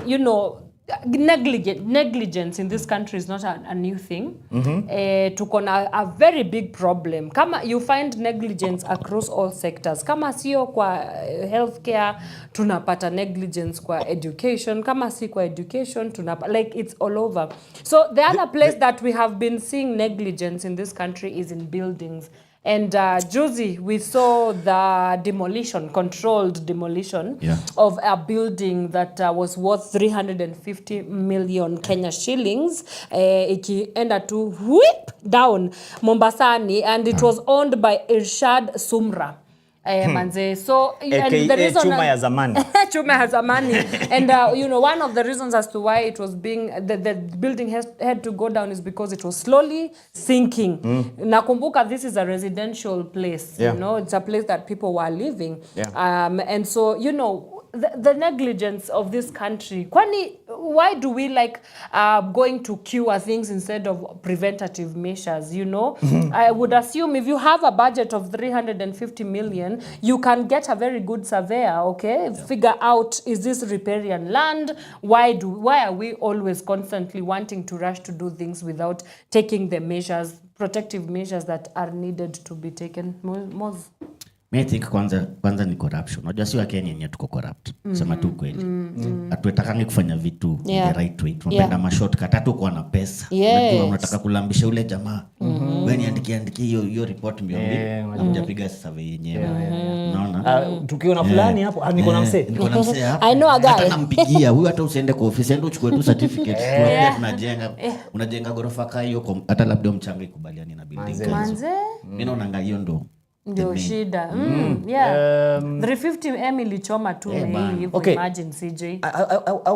You know, negligence in this country is not a new thing. Tuko na a very big problem. Kama you find negligence across all sectors. Kama sio kwa healthcare, tunapata negligence kwa education. Kama si kwa education, like it's all over. So the other place that we have been seeing negligence in this country is in buildings. And Josie, we saw the controlled demolition of a building that was worth 350 million Kenya shillings. Ikienda to whip down Mombasani, and it was owned by Irshad Sumra. Manze. So and the reason chuma ya zamani. And you know, one of the reasons as to why it was being the building had to go down is because it was slowly sinking. Nakumbuka this is a residential place, you know, it's a place that people were living. And so, you know, the negligence of this country. Why do we like going to cure things instead of preventative measures, you know? I would assume if you have a budget of 350 million, you can get a very good surveyor, okay? Figure out, is this riparian land? Why are we always constantly wanting to rush to do things without taking the measures, protective measures that are needed to be taken? Moz? I think kwanza ni corruption. Unajua si wa Kenya yenyewe tuko corrupt. Sema tu kweli. Hatuetakangi kufanya vitu the right way. Tunapenda mashortcut hata kwa na pesa. Unajua unataka kulambisha ule jamaa. Wewe niandikie hiyo report mbio. Unapiga survey yenyewe. Unaona? Tukiona fulani hapo, niko na msee hapo. I know a guy. Hata nampigia huyu, hata usiende kwa ofisi, ende uchukue tu certificate. Unajenga gorofa kama hiyo, hata labda mchanga ikubaliani na building. Manze. Mimi naona hiyo ndio shida. 350 Emily choma tu hii, imagine CJ. I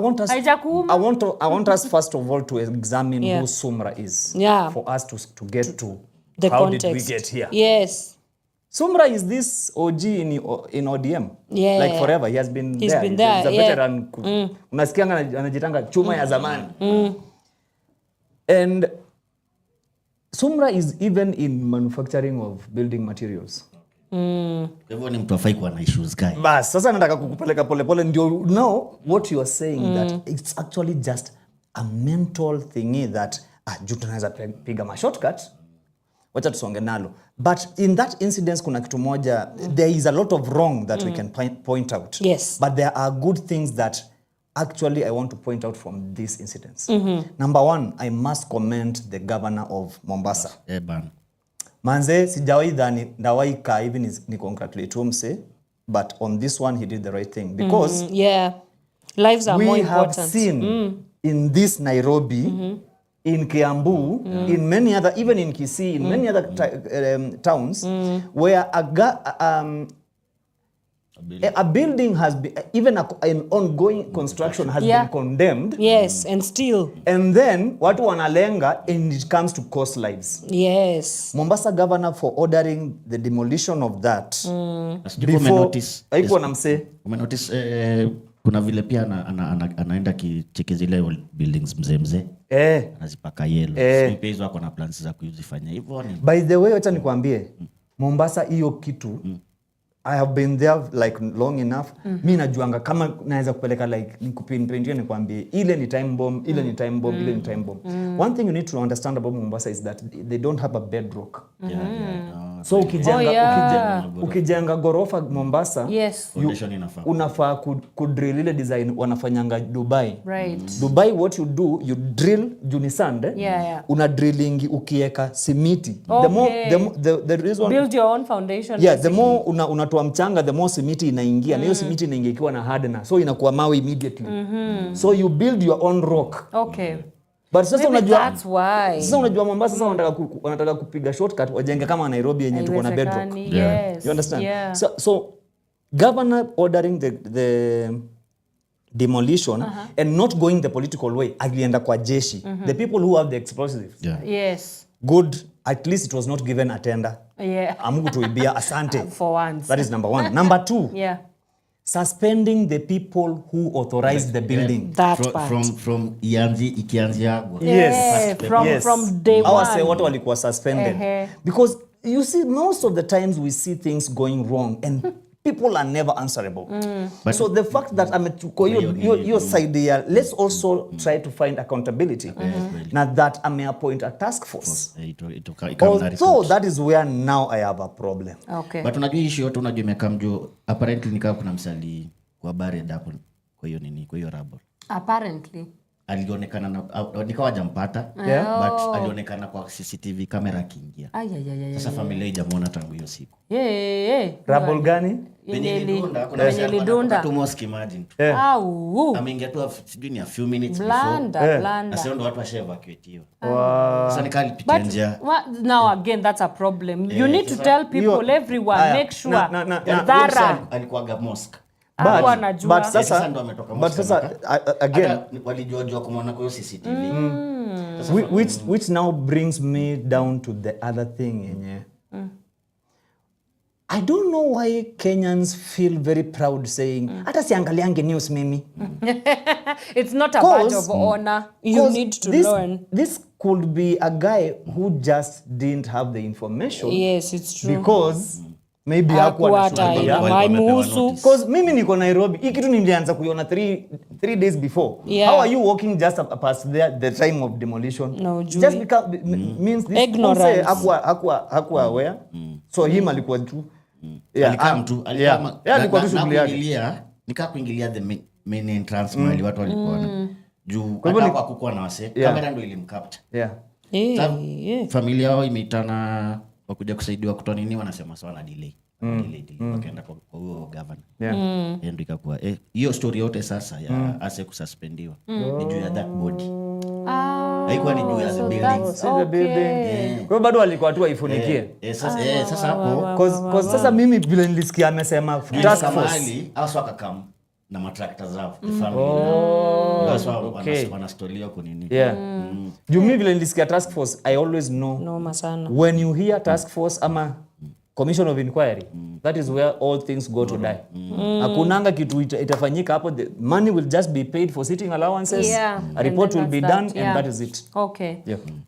want us first of all to examine who Sumra is for us to get to the how context. Did we get here. Yes. Sumra is this OG in ODM. Like forever he has been He's there. Been there. He's a veteran. Unasikianga anajitanga chuma ya zamani. And Sumra is even in manufacturing of building materials. Hivyo ni mtu afai kuwa na issues kai. Bas, sasa nataka kukupeleka polepole ndio now what you are saying that it's actually just a mental thingy that juu tunaweza piga ma shortcut. Wacha tusonge nalo. But in that incident kuna kitu moja, there is a lot of wrong that we can point out. Yes. But there are good things that actually I want to point out from these incidents. Number one, I must commend the governor of Mombasa. Manze, sijawahi dhani ndawai ka hivi ni congratulate mse, but on this one he did the right thing because lives are more important. We have seen in this Nairobi, in Kiambu, in many other, even in Kisii, in many other towns, where a building has been, even an ongoing construction has been condemned. Yes, and still. And then, watu wanalenga, and it comes to cost lives. Yes. Mombasa governor for ordering the demolition of that. Before, notice, kuna vile pia anaenda kicheki zile buildings mzee. Anazipaka yellow. Pia hizo wako na plans za kuzifanya hivyo. By the way, wacha nikwambie, Mombasa hiyo kitu, I have been there like long enough. Mimi najuanga kama naweza kupeleka like nikupinprintia nikwambie ile ni time bomb, ile ni time bomb, ile ni time bomb. One thing you need to understand about Mombasa is that they don't have a bedrock. So ukijenga gorofa Mombasa, unafaa kudrill ile design wanafanyanga Dubai. Right. Dubai, what you do, you drill junisand, una drilling ukieka simiti. The reason build your own foundation. Yeah, the more unatoa mchanga, the more simiti inaingia. Na hiyo simiti inaingia ikiwa na hardener, so inakuwa mawe immediately. So you build your own rock. Okay. But sasa unajua that's why. Sasa unajua Mombasa sasa wanataka kupiga shortcut wajenge kama Nairobi yenye tuko na bedrock. Yes. You understand? Yeah. So governor ordering the demolition and not going the political way, alienda kwa jeshi. The people who have the explosives. Yes. Good, at least it was not given a tender. Amungu tuibia asante. For once. That is number 1. Number 2. Suspending the people who authorized the building. That part. From ikianziagwa. Yes. From day one. Our say what walikuwa suspended. Because you see, most of the times we see things going wrong and people are never answerable. So the fact that your side there, let's also try to find accountability. Not that I may appoint a task force. Although that is where now I have a problem. Okay. But unajua issue yote unajua imekamjo apparently nikaa kuna msali kwa buried hapo kwa hiyo rubble. Apparently. Alionekana nikawa jampata but alionekana kwa CCTV kamera kiingia. Sasa familia ijamuona tangu hiyo siku. Rubble gani? Penye lidunda. Tu mosque imagine. Ameingia tu sijui ni a few minutes before. Na sio ndo watu washevacuate hiyo. Sasa nikalipitia nje. Now again that's a problem. You need to tell people, everyone, make sure that alikuwa mosque. But sasa again walijua kumwona kwa CCTV. Which now brings me down to the other thing yenye. I don't know why Kenyans feel very proud saying hata siangaliange news mimi. It's not a badge of honor. You need to learn. This could be a guy who just didn't have the information. Yes, it's true. Because maybe hakuwa because mimi niko Nairobi. Hii kitu nilianza kuiona 3 days before. How are you walking just past the time of demolition? No, just because means this ignorance. Hakuwa aware. So him alikuwa tu alikuwa tu shughuli yake. Nika kuingilia the main entrance mali watu walikuwa juu kwa kukua na wase kamera ndio ilimcapture. Familia yao imeitana wakuja kusaidiwa kutoa nini, wanasema sawa na delay. Wakaenda kwa huyo governor. Ndio ikakuwa hiyo story yote sasa ya ase kususpendiwa ni juu ya that body. Haikuwa ni juu ya the building. Kwa hiyo bado walikuwa tu waifunikie. Sasa hapo cause sasa mimi vile nilisikia amesema task force au swaka kam na matrakta zao the family. Wanastolio kwa nini. Juu mimi vile nilisikia task force, I always know. Noma sana. When you hear task force ama commission of inquiry, that is where all things go to die. Hakunanga kitu itafanyika hapo. The money will just be paid for sitting allowances. A report will be done and that is it. Okay.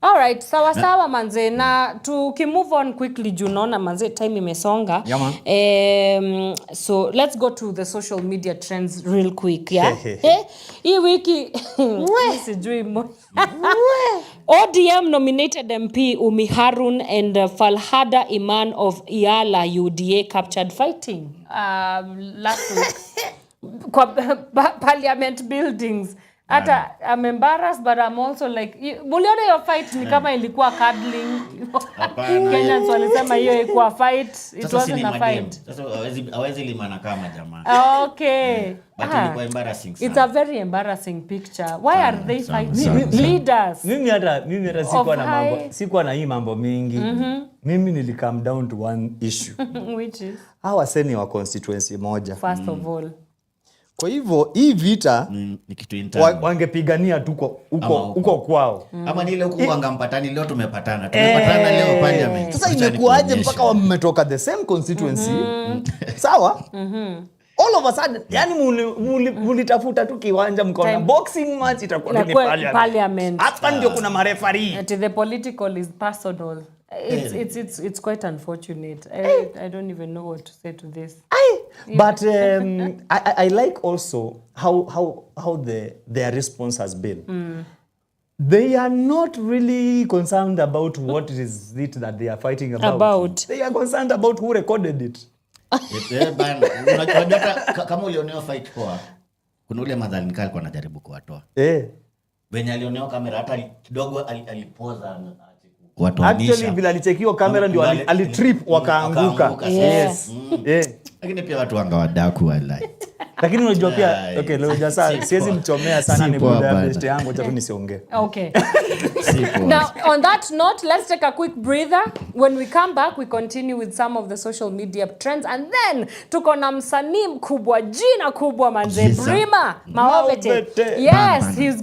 All right. Sawa manze, na tukimove on quickly juu naona manze time imesonga. So let's go to the social media trends real quick, hii wiki sijui ODM nominated MP Umi Harun and Falhada Iman of Yala UDA captured fighting last week parliament buildings. Hata I'm embarrassed but I'm also like muliona your fight ni kama ilikuwa cuddling. Kenyans walisema hiyo ilikuwa fight, it wasn't a fight. Sasa hawezi limana kama jamaa. Okay. But ilikuwa embarrassing. It's a very embarrassing picture. Why are they fighting? Leaders. Mimi hata sikuwa na hii mambo mingi. Mimi nilikam down to one issue. Which is hawa seni wa constituency moja. First of all. Kwa hivyo hii vita ni kitu internal. Wangepigania tu uko kwao. Ama ni ile huko wangampatani, leo tumepatana leo parliament. Sasa imekuaje mpaka wametoka the same constituency? Sawa? All of a sudden, yani mulitafuta tu kiwanja mkaona boxing match itakuwa ni parliament. Hapa ndio kuna marefari. The political is personal. It's quite unfortunate. I don't even know what to say to this. But I like also how their response has been. They are not really concerned about what is it that they are fighting about. They are concerned about who recorded it. Kama ulioneo fight poa, kuna ule madhali nikali kwa najaribu kuwatoa. Venye alioneo kamera hata kidogo alipoza watu actually bila alichekiwa kamera ndio alitrip wakaanguka. Yes. Lakini pia watu wangawadaku wallahi. Lakini unajua pia okay leo sasa siwezi mchomea sana ni brother best yangu acha tu nisiongee. Okay. Now on that note, let's take a quick breather. When we come back we continue with some of the social media trends and then tuko na msanii mkubwa jina kubwa manze Brima Maovete. Yes, he's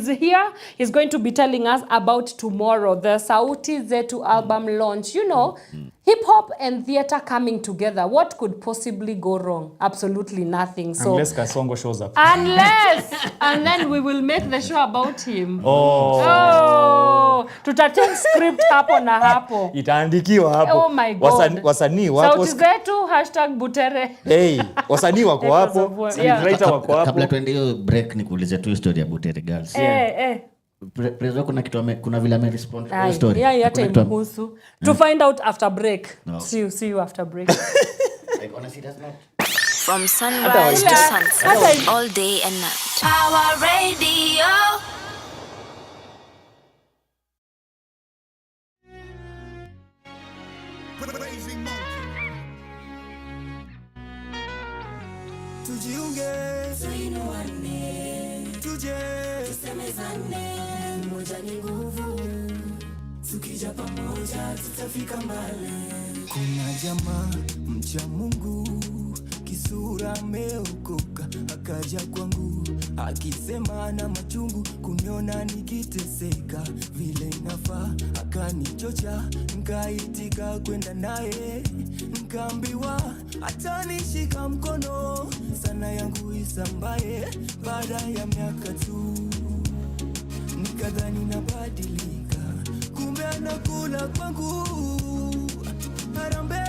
here. He's going to be telling us about tomorrow, the Sauti Zetu album launch. You know, hip hop and theater coming together. What could possibly go wrong? Absolutely nothing. So unless Kasongo shows up. And then we will make the show about him. Tutachange script hapo na hapo. Itaandikiwa hapo. Oh my God. Wasanii wapo. Sauti Zetu #Butere. Wasanii wako hapo. Writer wako hapo. Kabla tuende hiyo break nikuulize tu story ya Butere Girls. Prezo kuna vile ame respond to story. Hata imhusu. To find out after break. No. See you after break. Like honestly that's not from sunrise to sunset, all day and night. Power Radio. Tujiunge, tusemezane, moja ni nguvu, tukija pamoja tutafika mbali. Kuna jamaa mcha Mungu, kisura ameokoka, akaja kwangu akisema na machungu, kuniona nikiteseka vile inafaa, akanichocha nikaitika kwenda naye, nikaambiwa atanishika mkono sana yangu isambaye. Baada ya miaka tu nikadhani nabadilika, kumbe anakula kwangu. Harambe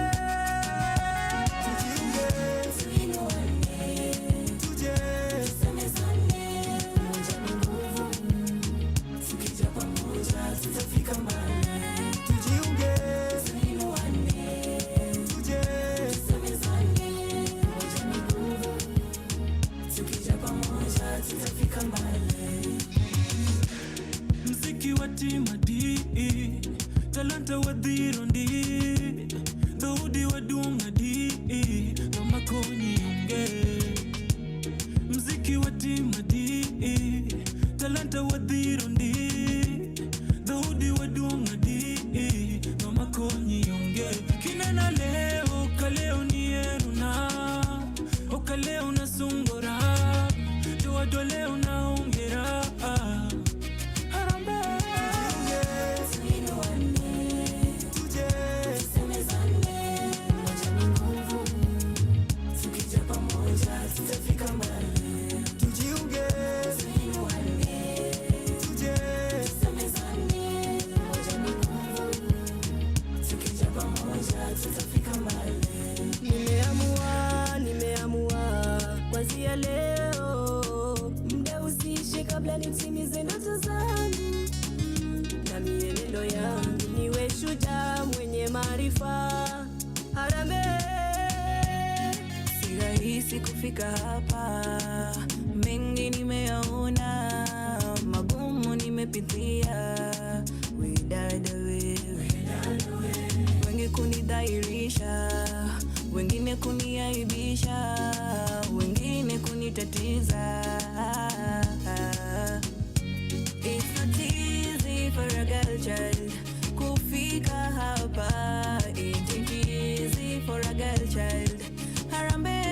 mziki wa timadi, talanta wa dhirondi, dhaudi wa dumadi, mama koni unge. Mziki wa timadi, talanta wa dhirondi, dhaudi wa dumadi, mama koni unge. Kinana leo, kaleo ni eruna, okaleo na sungora, doa leo na ongera. Nimeamua kwanzia leo, muda usishe kabla nitimize ndoto zangu, na mienendo yangu niwe shujaa mwenye maarifa. Harambee, si rahisi kufika hapa, mengi nimeyaona, magumu nimepitia. We dada wewe, wengi kunidhairisha, wengine kuniaibisha, wengine kunitatiza. It's not easy for a girl child kufika hapa. It ain't easy for a girl child. Harambe,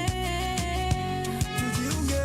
tujiunge,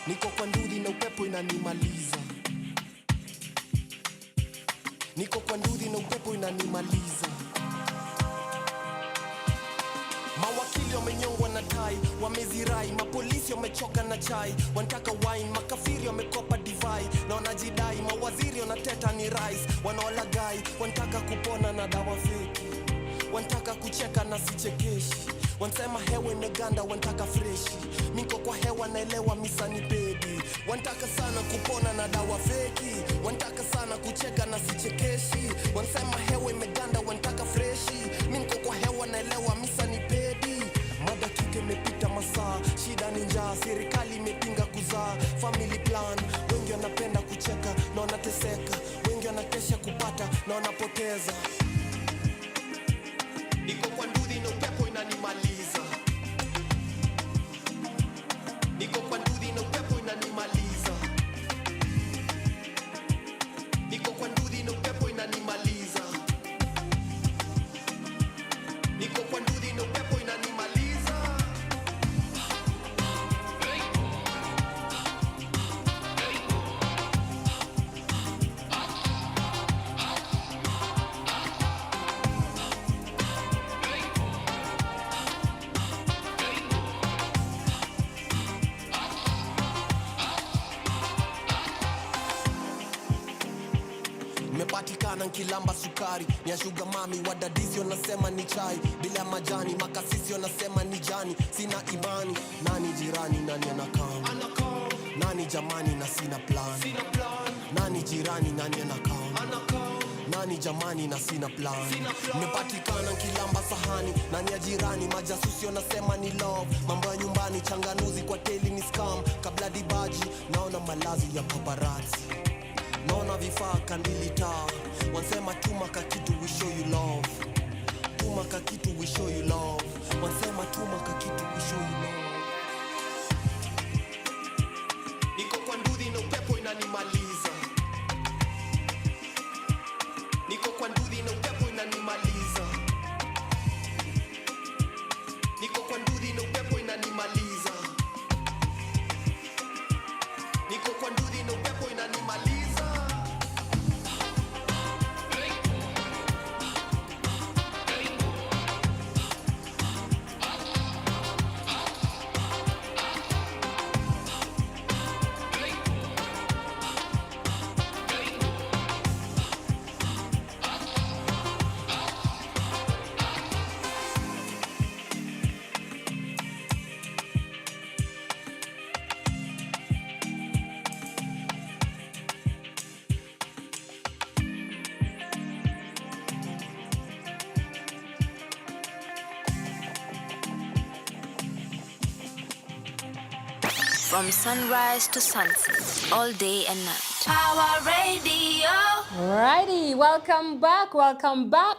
Niko kwa ndudhi na upepo inanimaliza. Niko kwa ndudhi na upepo inanimaliza. Mawakili wamenyongwa na tai, wamezirai, mapolisi wamechoka na chai, wanataka wine, makafiri wamekopa divai, na wanajidai, mawaziri wanateta ni rais, wanaolagai, wanataka kupona na dawa feki, wanataka kucheka na sichekeshi, wanasema hewa imeganda, wanataka freshi, niko kwa hewa naelewa misani baby, wanataka sana kupona na dawa feki, wanataka sana kucheka na sichekeshi, wanasema hewa imeganda, wanataka freshi, niko kwa hewa naelewa misani baby. Madakika imepita masaa, shida ni njaa, serikali imepinga kuzaa, family plan, wengi wanapenda kucheka na wanateseka, wengi wanakesha kupata na wanapoteza. Niko kwa ndudhi na upepo inanimaliza. Niko kwa ndudhi na upepo inanimaliza. Niko kwa ndudhi na upepo inanimaliza. Niko kwa ndudhi na upepo inanimaliza. Nimepatikana nkilamba sukari, ya sugar mami, wadadisi wanasema ni chai, bila majani, makasisi wanasema ni jani, sina imani, nani jirani, nani anakaa, nani jamani na sina plan, nani jirani, nani anakaa, nani jamani na sina plan, nimepatikana nkilamba sahani, nani ya jirani, majasusi wanasema ni love, mambo ya nyumbani, changanuzi kwa teli ni scam, kabla dibaji, naona malazi ya paparazzi. Naona vifaa kandili taa, wansema tuma kakitu we show you love, tuma kakitu we show you love, wansema tuma kakitu we show you love. Niko kwa ndudhi na upepo inanimaliza. Niko kwa ndudhi na upepo inanimaliza. Niko kwa ndudhi na upepo inanimaliza. Niko kwa ndudhi na upepo inanimaliza. From sunrise to sunset, all day and night. Power Radio. Righty, welcome back, welcome back.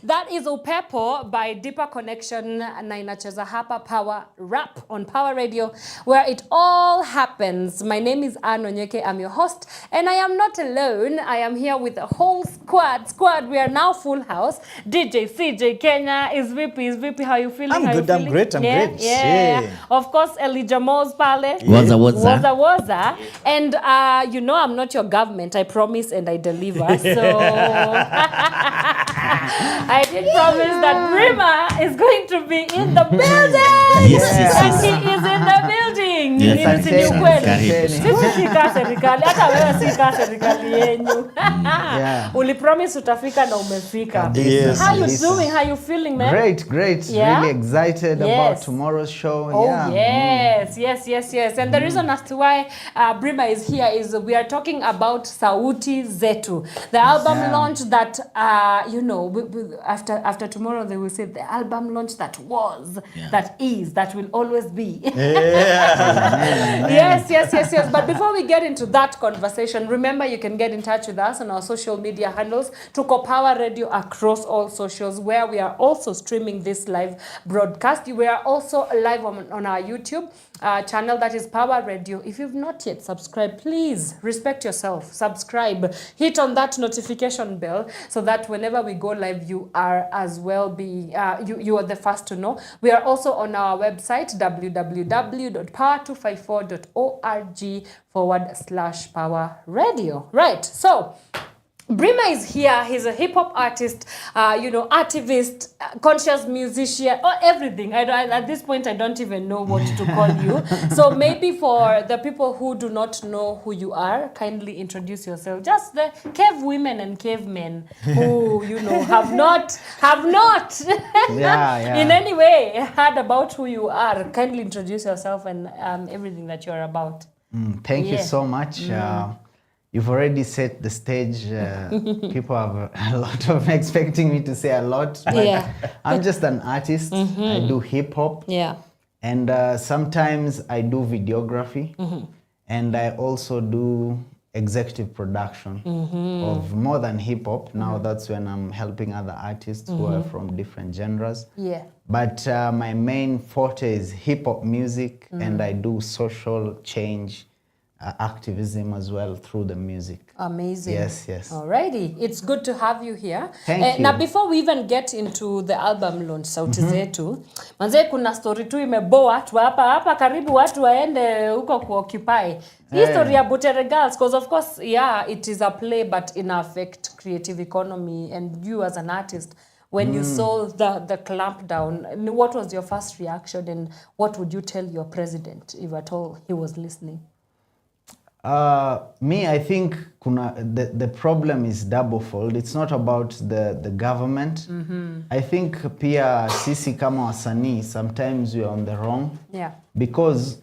That is Upepo by Deeper Connection na inacheza hapa Power Rap on Power Radio, where it all happens. My name is Wanyoike, I'm your host, and I am not alone. I am here with the whole squad. We are now full house. DjCj Kenya is VP. How you feeling? I'm good, I'm great, I'm great. Yeah. Of course, Elijah Mo's pale. Waza. And you know I'm not your government. I promise and I deliver. So I did promise that Brima is going to be in the building. Yes. And he is in the building. Yes. Ni ukweli. Karibu. Sisi sika serikali, hata wewe sika serikali yenyu. Ulipromise utafika na umefika. Yes. How you doing? How you feeling, man? Great. Yeah? Really excited about tomorrow's show. Oh, yes. And the reason as to why Brima is here is we are talking about Sauti Zetu, the album launch that after tomorrow they will say the album launch that was, that is, that will always be. Yes. But before we get into that conversation, remember you can get in touch with us on our social media handles, Tuko Power Radio across all socials, where we are also streaming this live broadcast. We are also live on our YouTube. channel, that is Power Radio. If you've not yet subscribed, please respect yourself. Subscribe. Hit on that notification bell so that whenever we go live, you are as well you are the first to know. We are also on our website, www.power254.org/Power Radio. Right. So Brima is here. He's a hip-hop artist, activist, conscious musician, or everything. At this point, I don't even know what to call you. So maybe for the people who do not know who you are, kindly introduce yourself. Just the cave women and cavemen who, have not in any way heard about who you are. Kindly introduce yourself and everything that you're about. Thank you so much. You've already set the stage. People have a lot of expecting me to say a lot. But I'm just an artist. I do hip hop. Yeah. And sometimes I do videography. And I also do executive production of more than hip hop. Now that's when I'm helping other artists who are from different genres. Yeah. But my main forte is hip hop music, and I do social change activism as well through the music. Amazing. Yes. Alrighty. It's good to have you here. Thank you. Now before we even get into the album launch, Sauti Zetu, manze kuna story tu imeboa watu hapa karibu watu waende huko kuoccupy. Hii story ya Butere Girls, because of course, it is a play but in affect creative economy, and you as an artist, when you saw the clampdown, what was your first reaction, and what would you tell your president if at all he was listening? I think the problem is double-fold. It's not about the government. I think pia sisi kama wasanii, sometimes we are on the wrong. Yeah. Because,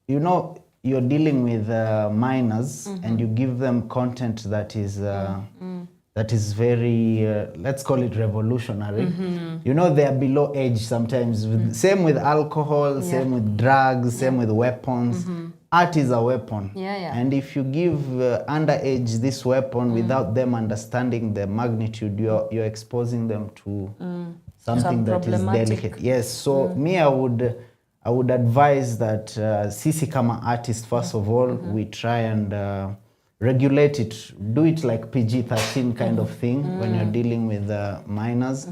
you're dealing with minors and you give them content that is very, let's call it revolutionary. They are below age sometimes. Same with alcohol, same with drugs, same with weapons. Art is a weapon. And if you give underage this weapon without them understanding the magnitude, you're exposing them to something that is delicate. Yes, so I would advise that sisi kama artist, first of all, we try and regulate it, do it like PG-13 kind of thing when you're dealing with minors.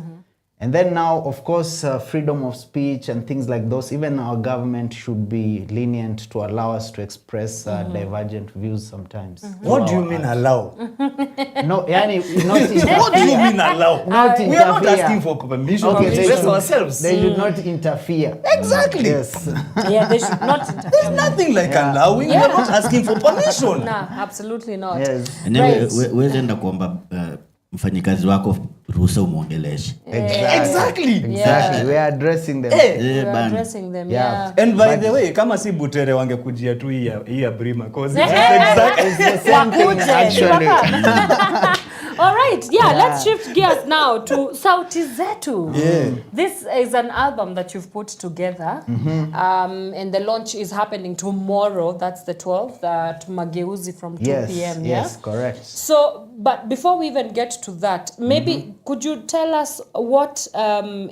And then now, of course, freedom of speech and things like those, even our government should be lenient to allow us to express divergent views sometimes. What do you mean allow? No, not what do you mean allow? We are not asking for permission to express ourselves. They should not interfere. Exactly. Yes. They should not interfere. There's nothing like allowing. We are not asking for permission. No, absolutely not. Yes. And then wewe enda kuomba mfanyikazi wako ruhusa umuongeleshe. Exactly. We are addressing them. We are addressing them. Yeah. And by the way, kama si Butere wangekujia tu hii ya Brima, because it's exactly the same thing actually. All right, let's shift gears now to Sauti Zetu. This is an album that you've put together, and the launch is happening tomorrow. That's the 12th at Mageuzi from 2 p.m. Yes, correct. So, but before we even get to that, maybe could you tell us what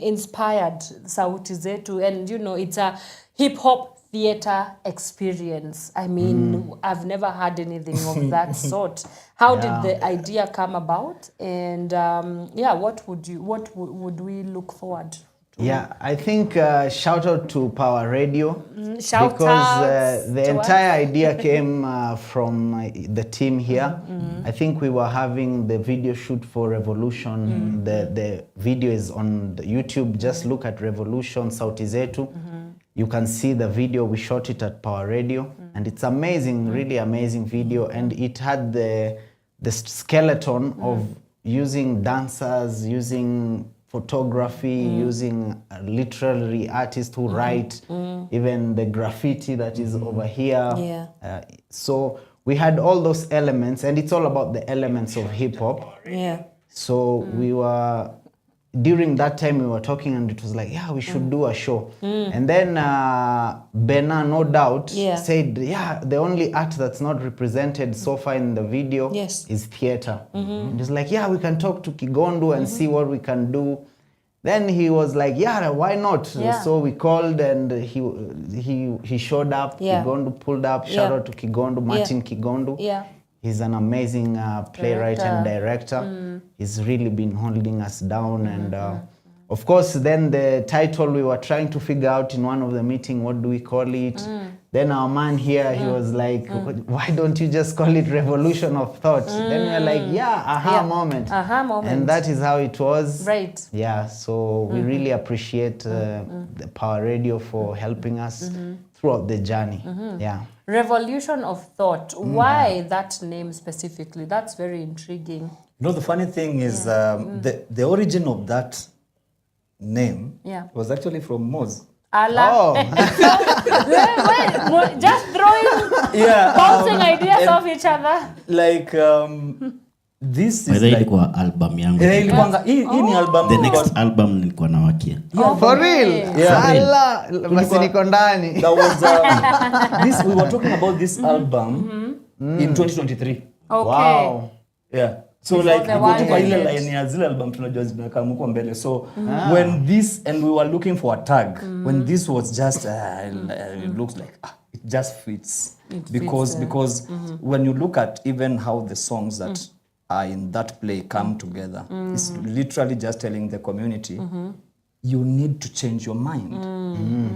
inspired Sauti Zetu? And it's a hip-hop theater experience. I mean, I've never had anything of that sort. How did the idea come about? And what would we look forward to? I think shout out to Power Radio, because the entire idea came from the team here. I think we were having the video shoot for Revolution. The video is on the YouTube. Just look at Revolution Sauti Zetu. You can see the video. We shot it at Power Radio, and it's amazing, really amazing video. And it had the skeleton of using dancers, using photography, using literary artists who write, even the graffiti that is over here. So we had all those elements, and it's all about the elements of hip hop. So we were, during that time we were talking, and it was like, we should do a show. And then Bena, no doubt, said, the only art that's not represented so far in the video is theater. And it's like, we can talk to Kigondu and see what we can do. Then he was like, yeah, why not? Yeah. So we called and he showed up. Yeah. Kigondu pulled up. Shout out to Kigondu, Martin Kigondu. Yeah. He's an amazing playwright and director. He's really been holding us down. And of course, then the title we were trying to figure out in one of the meeting, what do we call it? Then our man here, he was like, why don't you just call it Revolution of Thought? Then we were like, aha moment. Aha moment. And that is how it was. Right. Yeah, so we really appreciate the Power Radio for helping us throughout the journey. Yeah. Revolution of Thought. Why that name specifically? That's very intriguing. You know, the funny thing is the origin of that name was actually from Moz. Allah. Wait, just throwing, bouncing ideas off each other. Like, this is like album yangu. Hii ni album. The next album nilikuwa nawakia. For real? Yeah. Allah, basi niko ndani. That was we were talking about this album in 2023. Okay. Wow. Yeah. So Before like the one kwa ile hit. line ya zile album tunajua zinakaa mko mbele. So when this, and we were looking for a tag, when this was just it looks like it just fits. Because when you look at even how the songs that are in that play come together, it's literally just telling the community you need to change your mind.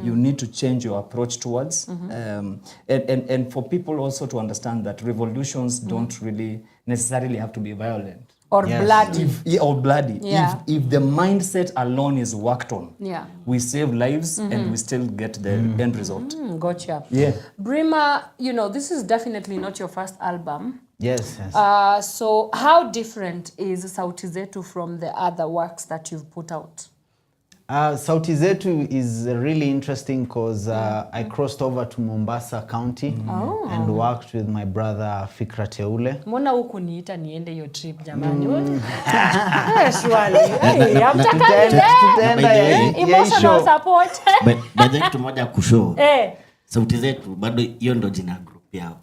You need to change your approach towards and for people also to understand that revolutions don't really necessarily have to be violent or bloody. If the mindset alone is worked on, we save lives and we still get the end result. Gotcha. Yeah. Brima, you know, this is definitely not your first album. Yes. So how different is Sauti Zetu from the other works that you've put out? Sauti Zetu is really interesting because I crossed over to Mombasa County and worked with my brother Fikra Teule. Mbona huku niita niende your trip jamani? Shwali. Emotional support. By the kitu moja kushow. Sauti Zetu bado hiyo ndo jina group yao.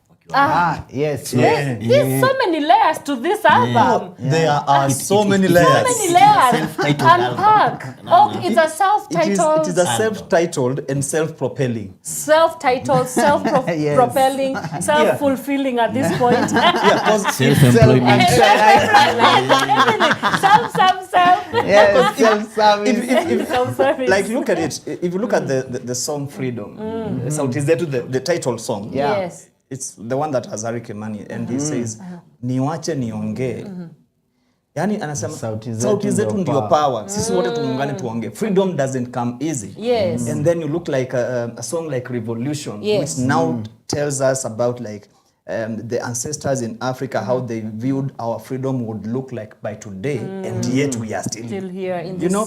Yes. There's so many layers to this album. There are so many layers. So many layers. Unpack. It's a self-titled. It is a self-titled and self-propelling. Self-titled, self-propelling, self-fulfilling at this point. Self-employment. Self-service. Like, look at it. If you look at the song Freedom, Sauti Zetu, the title song. Yes. It's the one that has Harry Kimani, and he says, niwache niongee. Yani anasema sauti zetu ndio power. Sisi wote tuungane tuongee. Freedom doesn't come easy. Yes. And then you look like a song like Revolution, which now tells us about like the ancestors in Africa, how they viewed our freedom would look like by today, and yet we are still here in you this, know.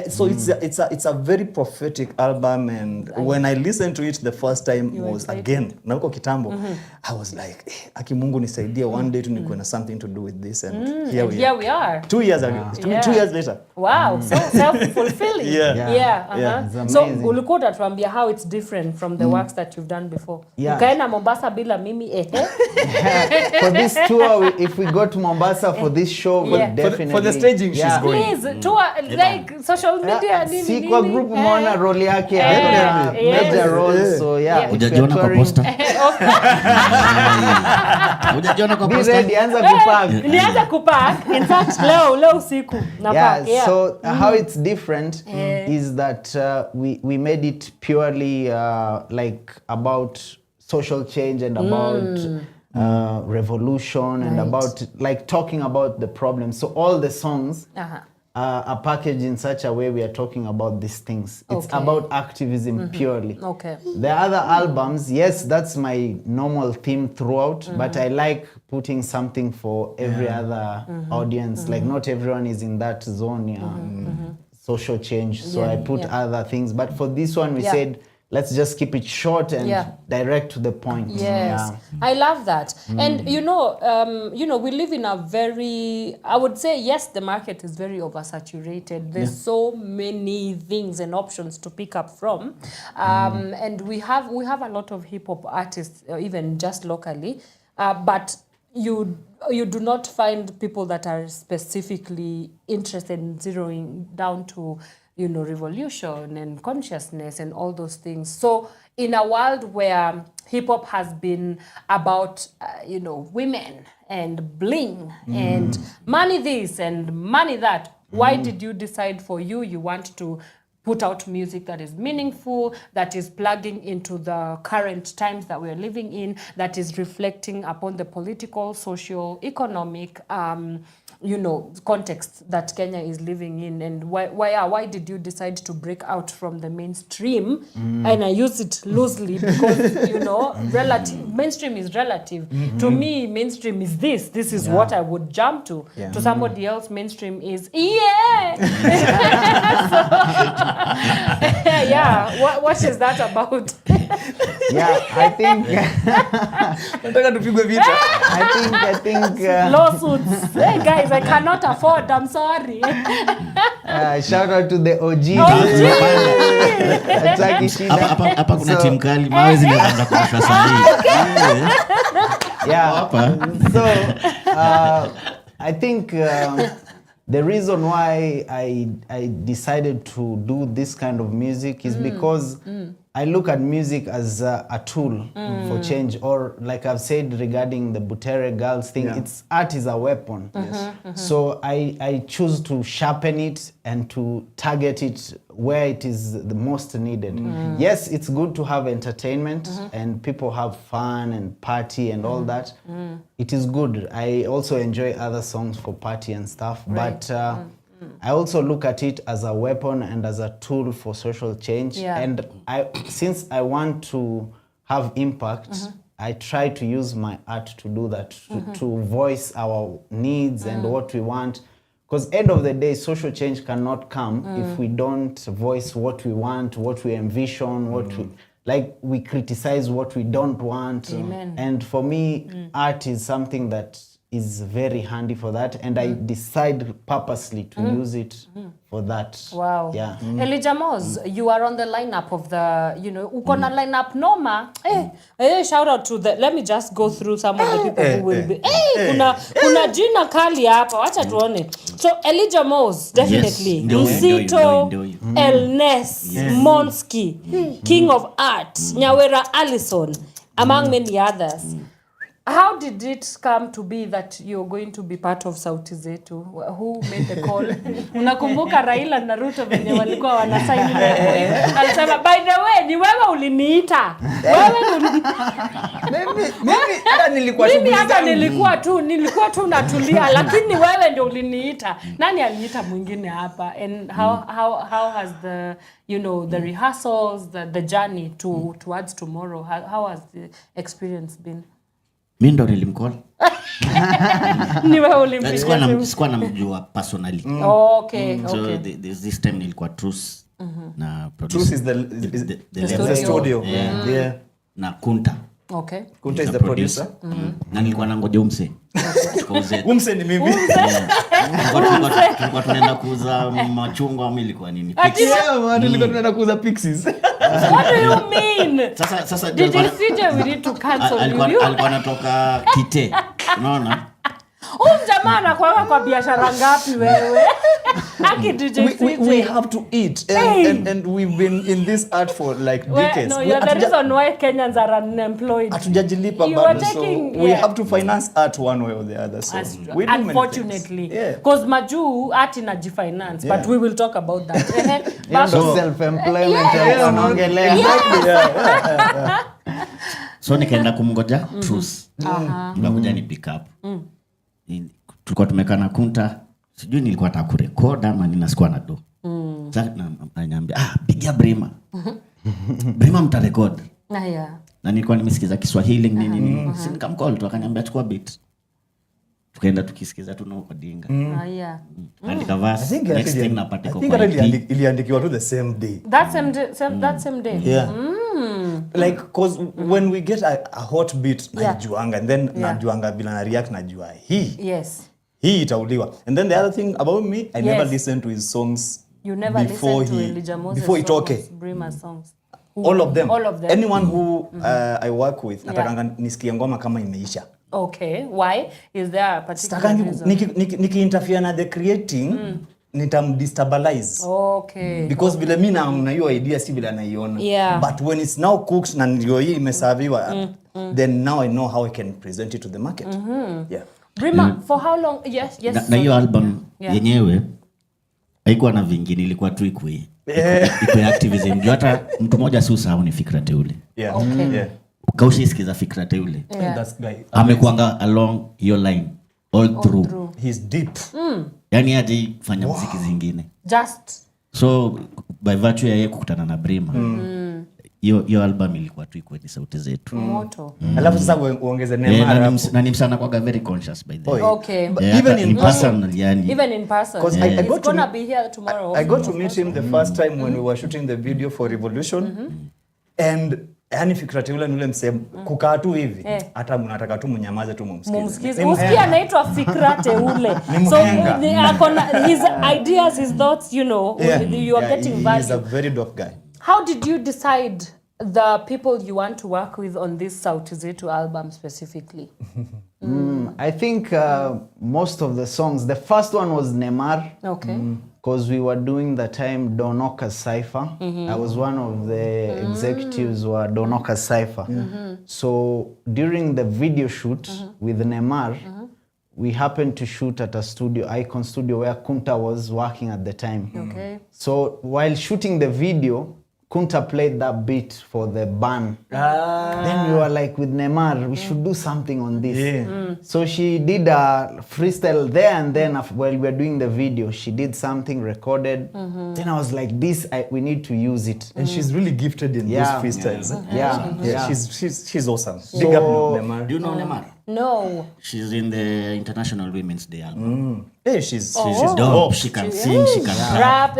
So it's a very prophetic album, and when I listened to it the first time was again na huko kitambo, I was like, aki Mungu nisaidie one day to nikuwe na something to do with this, and here we are 2 years ago. 2 years later. Wow, so self-fulfilling. So ulikuwa utatuambia how it's different from the works that you've done before. Ukaenda Mombasa bila mimi for this tour, if we go to Mombasa for this show, we'll definitely for the staging she's going. Please, tour like social media. See kwa group mona role yake major role, so Ujajiona kwa poster. Ujajiona kwa poster. Be ready, anza kupack. Nianza kupack. In fact, leo usiku na pack. So how it's different is that we made it purely like about social change and about revolution and about like talking about the problem. So all the songs are packaged in such a way we are talking about these things. It's about activism purely. The other albums, yes, that's my normal theme throughout, but I like putting something for every other audience. Like not everyone is in that zone, social change. So I put other things. But for this one, we said, let's just keep it short and direct to the point. Yes, I love that. And you know, we live in a very, I would say, yes, the market is very oversaturated. There's so many things and options to pick up from, and we have a lot of hip hop artists, even just locally, but you do not find people that are specifically interested in zeroing down to, you know, revolution and consciousness and all those things. So in a world where hip hop has been about, you know, women and bling and money this and money that, why did you decide for you want to put out music that is meaningful, that is plugging into the current times that we're living in, that is reflecting upon the political, social, economic, you know, context that Kenya is living in? And why did you decide to break out from the mainstream? And I use it loosely because, you know, mainstream is relative. To me, mainstream is this is what I would jump to. To somebody else, mainstream is what is that about? I think I think lawsuits. Hey guys, I cannot afford, I'm sorry. Shout out to the OG. Hapa kuna timu kali mawe zinaanza kushwa sahihi. So I think the reason why I decided to do this kind of music is because I look at music as a tool for change, or like I've said regarding the Butere girls thing, it's art is a weapon. So I choose to sharpen it and to target it where it is the most needed. Yes, it's good to have entertainment and people have fun and party and all that. It is good. I also enjoy other songs for party and stuff, but I also look at it as a weapon and as a tool for social change. And since I want to have impact, I try to use my art to do that, to voice our needs and what we want. Because end of the day, social change cannot come if we don't voice what we want, what we envision, what we criticize what we don't want. And for me, art is something that is very handy for that, and I decide purposely to use it for that. Wow. Elijah Moz, you are on the lineup of the, you know, ukona lineup noma. Shout out to the, let me just go through some of the people who will be. Kuna jina kali hapa, wacha tuone. So Elijah Moz, definitely. Msito, Elnes, Monski, King of Art, Nyawera Allison, among many others. How did it come to be that you're going to be part of Sauti Zetu? Who made the call? Unakumbuka Raila na Ruto venye walikuwa wanasign ile. Alisema, by the way, ni wewe uliniita. Mimi hata nilikuwa tu natulia, lakini wewe ndio uliniita. Nani aliniita mwingine hapa? And how has the, you know, the rehearsals, the journey towards tomorrow, how has the experience been? Mimi ndo nilimcall. Ni wewe ulimpigia. Sikuwa namjua personally. Okay. So this time nilikuwa Truce na producer. Truce is the studio. Na Kunta. Okay. Kunta is the producer. Na nilikuwa nangoja Umse. Umse ni mimi. Tulikuwa tunaenda kuuza machungwa au ilikuwa nini? Tulikuwa tunaenda kuuza pixies. What do you mean? Sasa DjCj, we need to cancel you. Alikuwa anatoka Kite. Unaona? Jamaa anakuwa kwa biashara ngapi wewe? Aki DjCj. We have to eat and we've been in this art for like decades. No, you're the reason why Kenyans are unemployed. Atujajilipa bado, so we have to finance art one way or the other. So we do unfortunately, because majuu art inajifinance, but we will talk about that. So self-employment wanaongelea. So nikaenda kumngoja Truce. Nikakuja ni pick up. Tulikuwa tumekaa na Kunta, sijui nilikuwa nataka kurecord ama ninasikuwa na do. Sasa ananiambia, pigia Brima. Brima mtarecord. Na nilikuwa nimesikiza Kiswahili nini. Sisi nikamcall tu akaniambia chukua beat. Tukaenda tukisikiza tu na Odinga. Andika verse, next thing napata kwa. I think iliandikiwa to the same day. That same day. Like, cause when we get a hot beat najuanga, and then najuanga bila na react najua hii itauliwa. And then the other thing about me, I never listen to his songs. You never listen to Elijah Moses before it okay. Brima's songs. All of them. Anyone who I work with, natakanga nisikie ngoma kama imeisha. Okay, why? Is there a particular reason? Niki-interfere na the creating, nitamdestabilize. Okay. Because vile mimi na hiyo idea si vile naiona. Yeah. But when it's now cooked na ndio hii imeserviwa, then now I know how I can present it to the market. Yeah. Brima, for how long? Yes. Na hiyo album yenyewe haikuwa na vingine, ilikuwa tu ikue activism. Hata mtu mmoja si usahau ni Fikra Teule. Yeah. Okay. Yeah. Ukaushiskiza Fikra Teule. That guy. Amekuanga along your line all through. He's deep. Yani hadi fanya muziki zingine. Just. So by virtue ya yeye kukutana na Brima. Hiyo album ilikuwa tu iko ni sauti zetu. Moto. Alafu sasa uongeze Neymar. Na ni msana kwa very conscious by the way. Okay. But even in person, yani. Even in person. Because I got to be here tomorrow. I got to meet him the first time when we were shooting the video for Revolution. And yani Fikra Teule nule msema kukaa tu hivi hata mnataka tu mnyamaze tu mumsikize. Usikia anaitwa Fikra Teule. So his ideas, his thoughts, you are getting value. He's a very dope guy. How did you decide the people you want to work with on this Sauti Zetu album specifically? I think most of the songs, the first one was Neymar. Okay. Because we were doing the time Donoka's Cypher. I was one of the executives who were Donoka's Cypher. So during the video shoot with Neymar, we happened to shoot at a studio, Icon Studio, where Kunta was working at the time. Okay. So while shooting the video, Kunta played that beat for the band. Then we were like, with Neymar, we should do something on this. So she did a freestyle there, and then while we were doing the video, she did something, recorded. Then I was like, we need to use it. And she's really gifted in those freestyles. Yeah. She's awesome. So, big up Neymar. Do you know Neymar? No. She's in the International Women's Day album. Hey, she's dope. She can sing, she can rap.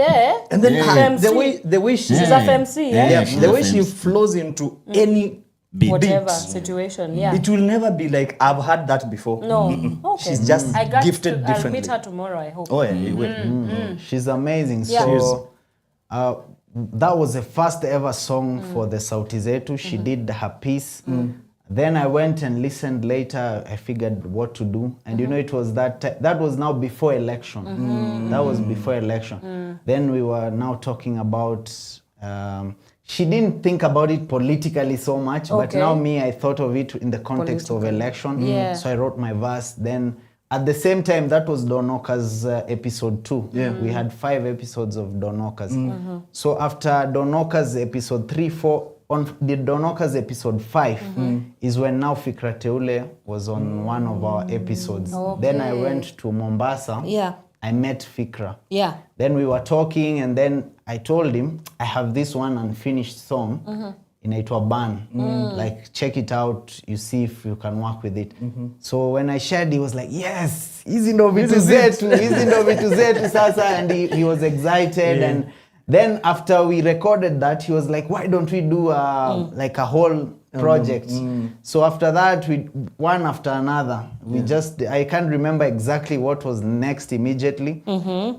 And then the way she's a FMC, the way she flows into any whatever situation, it will never be like I've had that before. No. Okay. She's just gifted differently. I'll meet her tomorrow, I hope. Oh yeah, you will. She's amazing. So that was the first ever song for the Sauti Zetu. She did her piece. Then I went and listened later. I figured what to do. And it was that was now before election. That was before election. Then we were now talking about, she didn't think about it politically so much, but now I thought of it in the context of election. So I wrote my verse. Then at the same time, that was Donoka's episode 2. We had 5 episodes of Donoka's. So after Donoka's episode 3, 4, on the Donoka's episode 5 is when now Fikra Teule was on one of our episodes. Then I went to Mombasa. I met Fikra. Then we were talking, and then I told him, I have this one unfinished song inaitwa Ban. Like, check it out, you see if you can work with it. So when I shared, he was like, yes, easy no vitu zetu sasa, and he was excited. And then after we recorded that, he was like, why don't we do like a whole project? So after that, we one after another, we just, I can't remember exactly what was next immediately,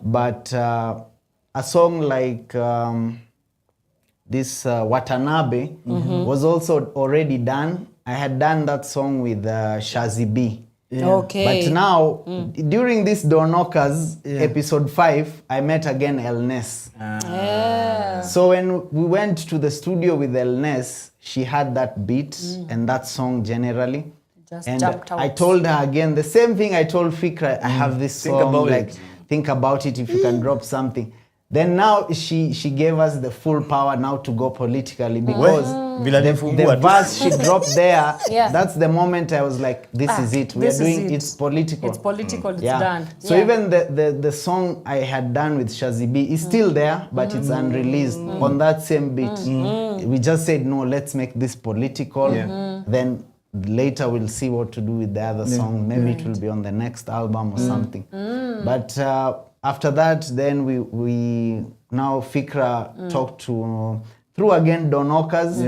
but a song like this Watanabe was also already done. I had done that song with Shazzy B. Okay. But now, during this Donoka's episode 5, I met again El Ness. So when we went to the studio with El Ness, she had that beat and that song generally. Just jumped out. I told her again the same thing I told Fikra. I have this song, think about it if you can drop something. Then now she gave us the full power now to go politically, because the verse she dropped there, that's the moment I was like, this is it. We are doing it's political. It's political, it's done. So even the song I had done with Shazzy B is still there, but it's unreleased on that same beat. We just said, no, let's make this political. Then later we'll see what to do with the other song. Maybe it will be on the next album or something. But after that, then we now Fikra talked to, through again Donoka's,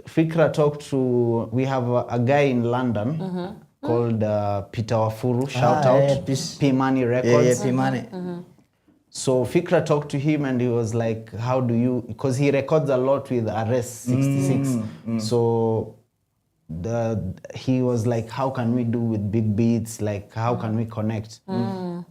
Fikra talked to, we have a guy in London called Peter Wafuru, shout out, P Money Records. P Money. So Fikra talked to him and he was like, how do you, because he records a lot with RS 66. So he was like, how can we do with big beats? Like, how can we connect?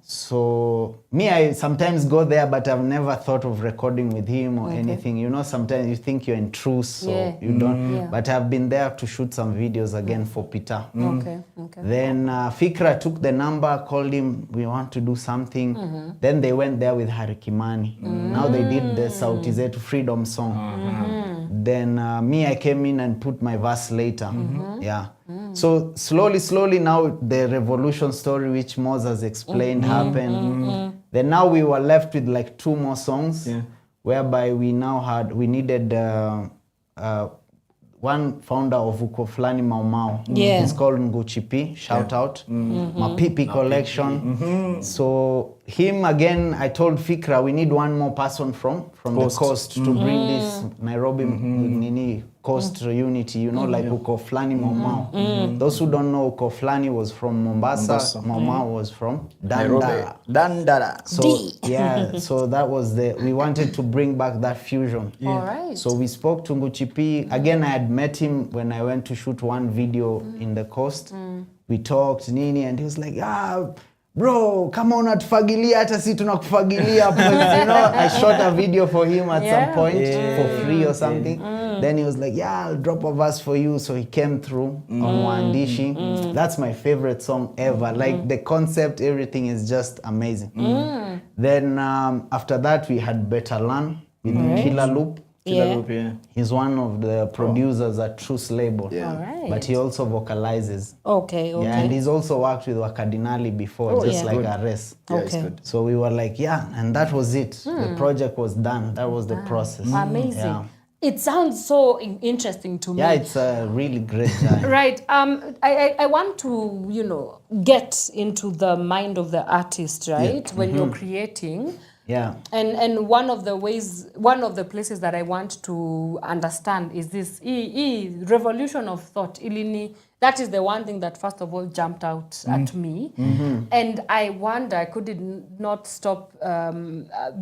So me, I sometimes go there, but I've never thought of recording with him or anything. You know, sometimes you think you're in truth, so you don't. Yeah. But I've been there to shoot some videos again for Peter. Okay. Then Fikra took the number, called him, we want to do something. Then they went there with Harikimani. Now they did the Sauti Zetu Freedom song. Then me, I came in and put my verse later. Yeah. So slowly now the revolution story which Moses explained happened. Then now we were left with like 2 more songs, whereby we needed one founder of Uko Flani Mau. He's called Nguchipi, shout out. Mapipi collection. So him again, I told Fikra we need one more person from the coast to bring this Nairobi Nini coast unity, you know, like Uko Flani Mau. Those who don't know, Uko Flani was from Mombasa. Mau was from Dandara. So so that was we wanted to bring back that fusion. All right. So we spoke to Nguchipi. Again, I had met him when I went to shoot one video in the coast. We talked, Nini, and he was like, bro, come on, atufagilia, hata si tunakufagilia. You know, I shot a video for him at some point for free or something. Then he was like, I'll drop a verse for you. So he came through on Wandishi. That's my favorite song ever. Like the concept, everything is just amazing. Then after that, we had Better Learn with Killer Loop. He's one of the producers at Truth Label. But he also vocalizes. Okay. And he's also worked with Wakadinali before, like Ares. So we were like, and that was it. The project was done. That was the process. Amazing. It sounds so interesting to me. Yeah, it's a really great time. Right. I want to, get into the mind of the artist, right? When you're creating. Yeah. And one of the places that I want to understand is this revolution of thought. Ilini, that is the one thing that first of all jumped out at me. And I wonder, I could not stop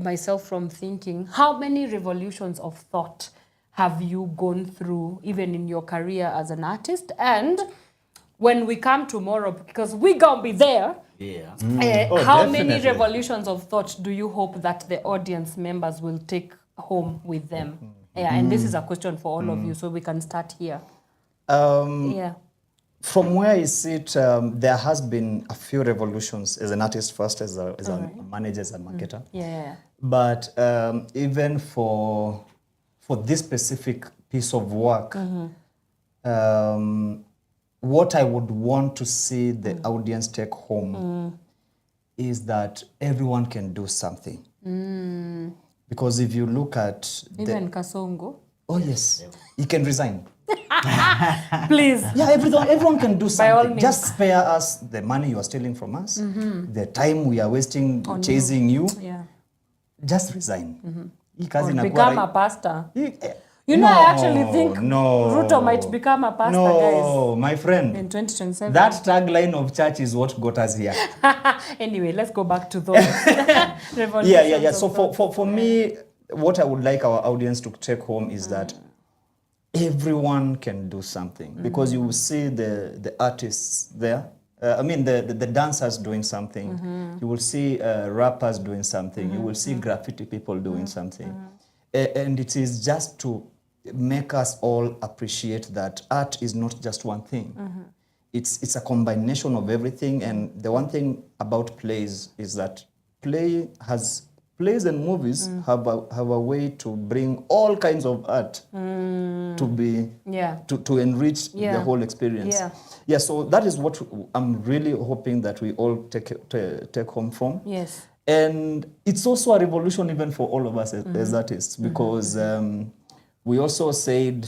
myself from thinking, how many revolutions of thought have you gone through, even in your career as an artist? And when we come tomorrow, because we're going to be there, how many revolutions of thought do you hope that the audience members will take home with them? And this is a question for all of you, so we can start here. From where I sit, there has been a few revolutions as an artist first, as a manager, as a marketer. But even for this specific piece of work, what I would want to see the audience take home is that everyone can do something. Because if you look at... Even Kasongo? Oh, yes. You can resign. Please. Yeah, everyone can do something. Just spare us the money you are stealing from us, the time we are wasting chasing you. Just resign. Or become a pastor. I actually think Ruto might become a pastor, guys. No, my friend. In 2027. That tagline of church is what got us here. Anyway, let's go back to those revolutions. So for me, what I would like our audience to take home is that everyone can do something. Because you will see the artists there. The dancers doing something. You will see rappers doing something. You will see graffiti people doing something. And it is just to make us all appreciate that art is not just one thing. It's a combination of everything. And the one thing about plays is that plays and movies have a way to bring all kinds of art to be to enrich the whole experience. So that is what I'm really hoping that we all take home from. Yes. And it's also a revolution even for all of us as artists, because we also said,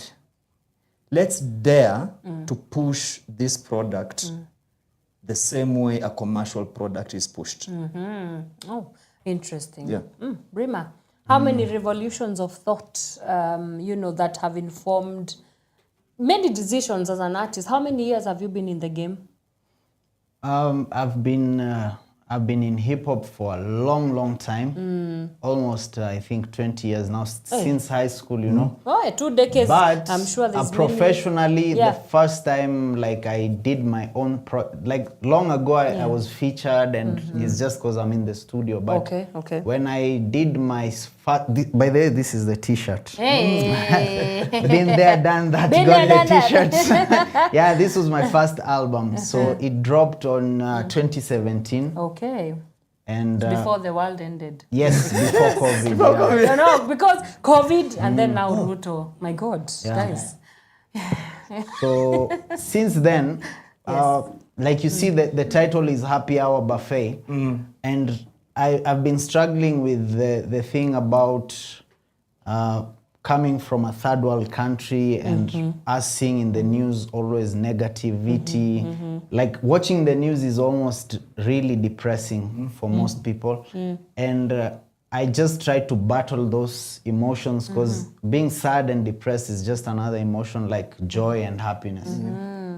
let's dare to push this product the same way a commercial product is pushed. Oh, interesting. Yeah. Brima, how many revolutions of thought, that have informed many decisions as an artist? How many years have you been in the game? I've been I've been in hip hop for a long time. Almost, I think, 20 years now, since high school, you know. Oh, 2 decades. But I'm sure there's professionally, many... the first time, like, I did my own, long ago, I was featured, and it's just because I'm in the studio. But when I did my by the way, this is the t-shirt. Hey. Been there, done that, got the t-shirt. Yeah, this was my first album. So it dropped on 2017. Okay. And before the world ended. Yes, before COVID. No, because COVID and then now Ruto. My God, guys. So since then, like you see, the title is Happy Hour Buffet. And I've been struggling with the thing about coming from a third world country and us seeing in the news always negativity. Like watching the news is almost really depressing for most people. And I just try to battle those emotions because being sad and depressed is just another emotion like joy and happiness.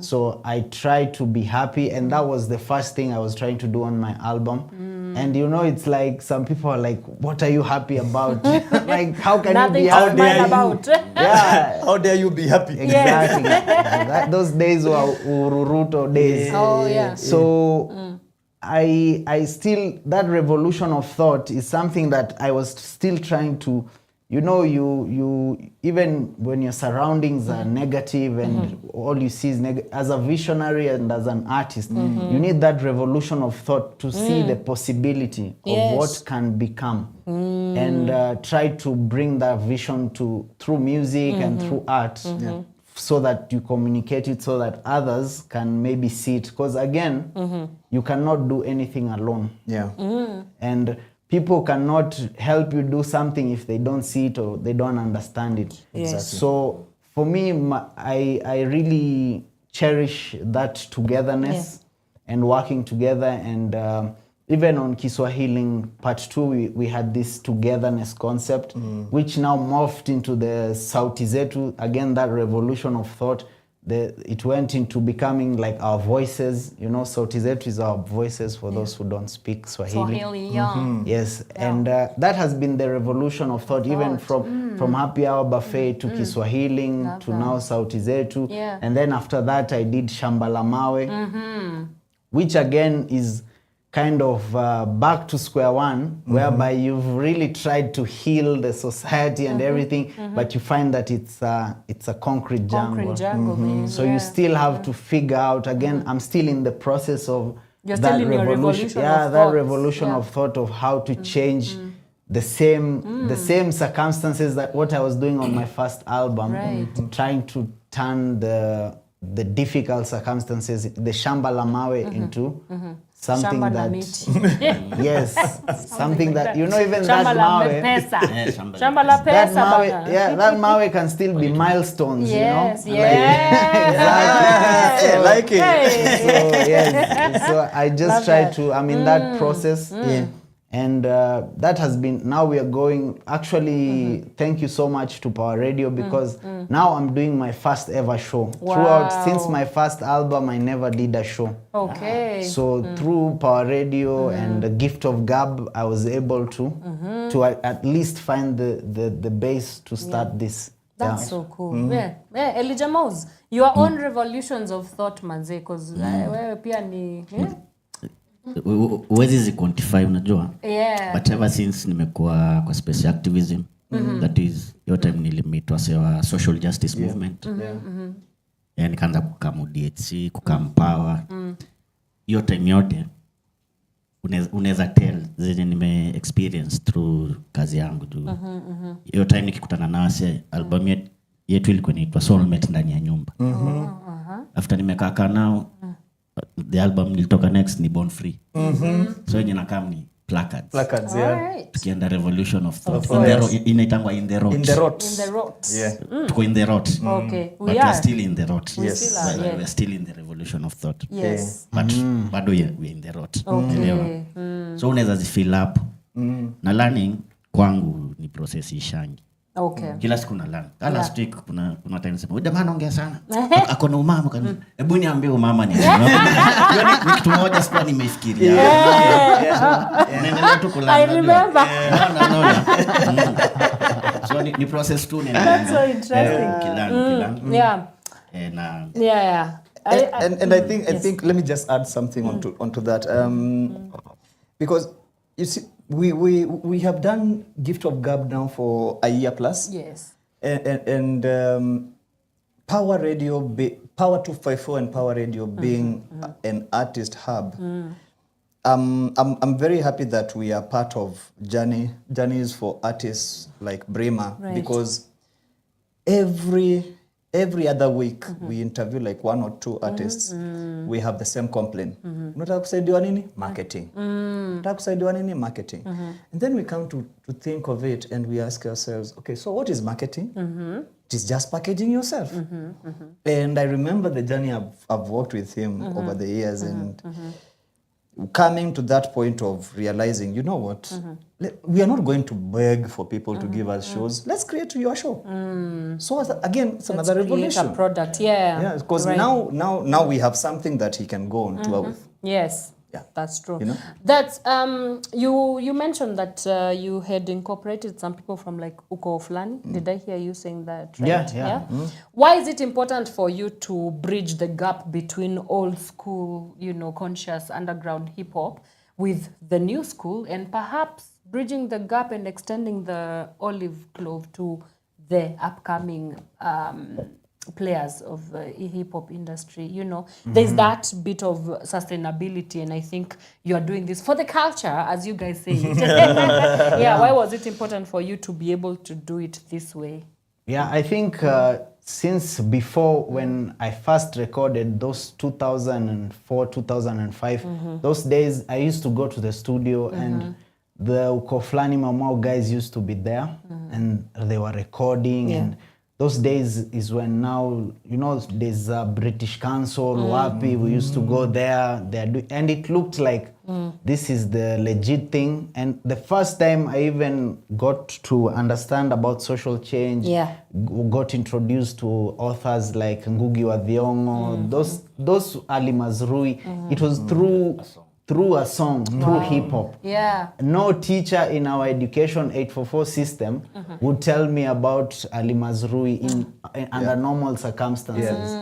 So I try to be happy, and that was the first thing I was trying to do on my album. And you know, it's like some people are like, what are you happy about? Like, how can you be happy? About. Yeah. How dare you be happy? Exactly. Those days were Ururuto days. Oh, yeah. So I still, that revolution of thought is something that I was still trying to, you know, you even when your surroundings are negative and all you see is negative, as a visionary and as an artist, you need that revolution of thought to see the possibility of what can become, and try to bring that vision through music and through art, so that you communicate it so that others can maybe see it. Because again, you cannot do anything alone. And people cannot help you do something if they don't see it or they don't understand it. Exactly. So for me, I really cherish that togetherness and working together. And even on Kiswahili Part 2, we had this togetherness concept, which now morphed into the Sauti Zetu. Again, that revolution of thought. It went into becoming like our voices. You know, Sauti Zetu is our voices for those who don't speak Swahili. Yes, and that has been the revolution of thought, even from Happy Hour Buffet to Kiswahili to now Sauti Zetu. And then after that, I did Shamba la Mawe, which again is kind of back to square one, whereby you've really tried to heal the society and everything, but you find that it's a concrete jungle. So you still have to figure out, again, I'm still in the process of that revolution. That revolution of thought of how to change the same circumstances that what I was doing on my first album, trying to turn the difficult circumstances, the Shamba la Mawe into something that yes, something that, you know, even that mawe, that mawe can still be milestones, you know. Like it. So yes, so I just try to, I'm in that process. And that has been, now we are going, actually, thank you so much to Power Radio, because now I'm doing my first ever show. Throughout, since my first album, I never did a show. So through Power Radio and the gift of Gab, I was able to at least find the base to start this. That's so cool. Elijah Mouse, your own revolutions of thought, manze, because wewe pia ni... Uwezi quantify, unajua, but ever since nimekuwa kwa space activism, that is your time nilimeetwa sewa social justice movement, nikaanza kukamu DjCj, kukamu Pawa, your time yote unaweza tell zenye nime experience through kazi yangu tu. Your time nikikutana nase, album yetu ilikuwa inaitwa Soulmate ndani ya nyumba. After nimekaa nao, the album nilitoka next ni Born Free. So yenye nakam ni placards, tukienda revolution of thought. Inaitangwa in the rot. Tuko in the rot. But we are still in the rot. We are still in the revolution of thought. But bado we in the rot. So unaweza zifeel up. Na learning kwangu ni process ishangi. Okay. Kila siku na learn. Last week kuna time sema, "Jamaa anaongea sana." Ako na umama kan. Hebu niambie umama ni nini? Ni kitu moja sikuwa nimeifikiria. Nenda tu kula. I remember. So ni process tu nenda. That's so interesting. Kilan. Yeah. Yeah. And I think let me just add something onto that, because you see we have done Gift of Gab now for a year plus. Yes. And Power Radio, Power 254 and Power Radio being an artist hub. I'm very happy that we are part of journeys for artists like Brima, right. because every other week we interview like 1 or 2 artists. We have the same complaint. Unataka kusaidiwa nini? Marketing. Unataka kusaidiwa nini? Marketing. And then we come to think of it and we ask ourselves, okay, so what is marketing? It is just packaging yourself. And I remember the journey I've walked with him over the years, and coming to that point of realizing, you know what, we are not going to beg for people to give us shows. Let's create your show. So again, it's another revolution. A product, yeah. Because right. now we have something that he can go on tour with. Yes. Yeah. That's true. You know? That's you mentioned that you had incorporated some people from like uko fulani. Did I hear you saying that? Right? Yeah. Why is it important for you to bridge the gap between old school, conscious underground hip hop with the new school, and perhaps bridging the gap and extending the olive clove to the upcoming players of hip hop industry? There's that bit of sustainability, and I think you are doing this for the culture, as you guys say it. Why was it important for you to be able to do it this way? Yeah, I think since before, when I first recorded those 2004, 2005, those days I used to go to the studio and the Ukoflani Mamao guys used to be there and they were recording, and those days is when now, there's a British Council, Wapi, we used to go there, and it looked like this is the legit thing. And the first time I even got to understand about social change, got introduced to authors like Ngugi wa Thiong'o, those Ali Mazrui, it was through a song, through hip hop. Yeah. No teacher in our education 844 system would tell me about Ali Mazrui under normal circumstances.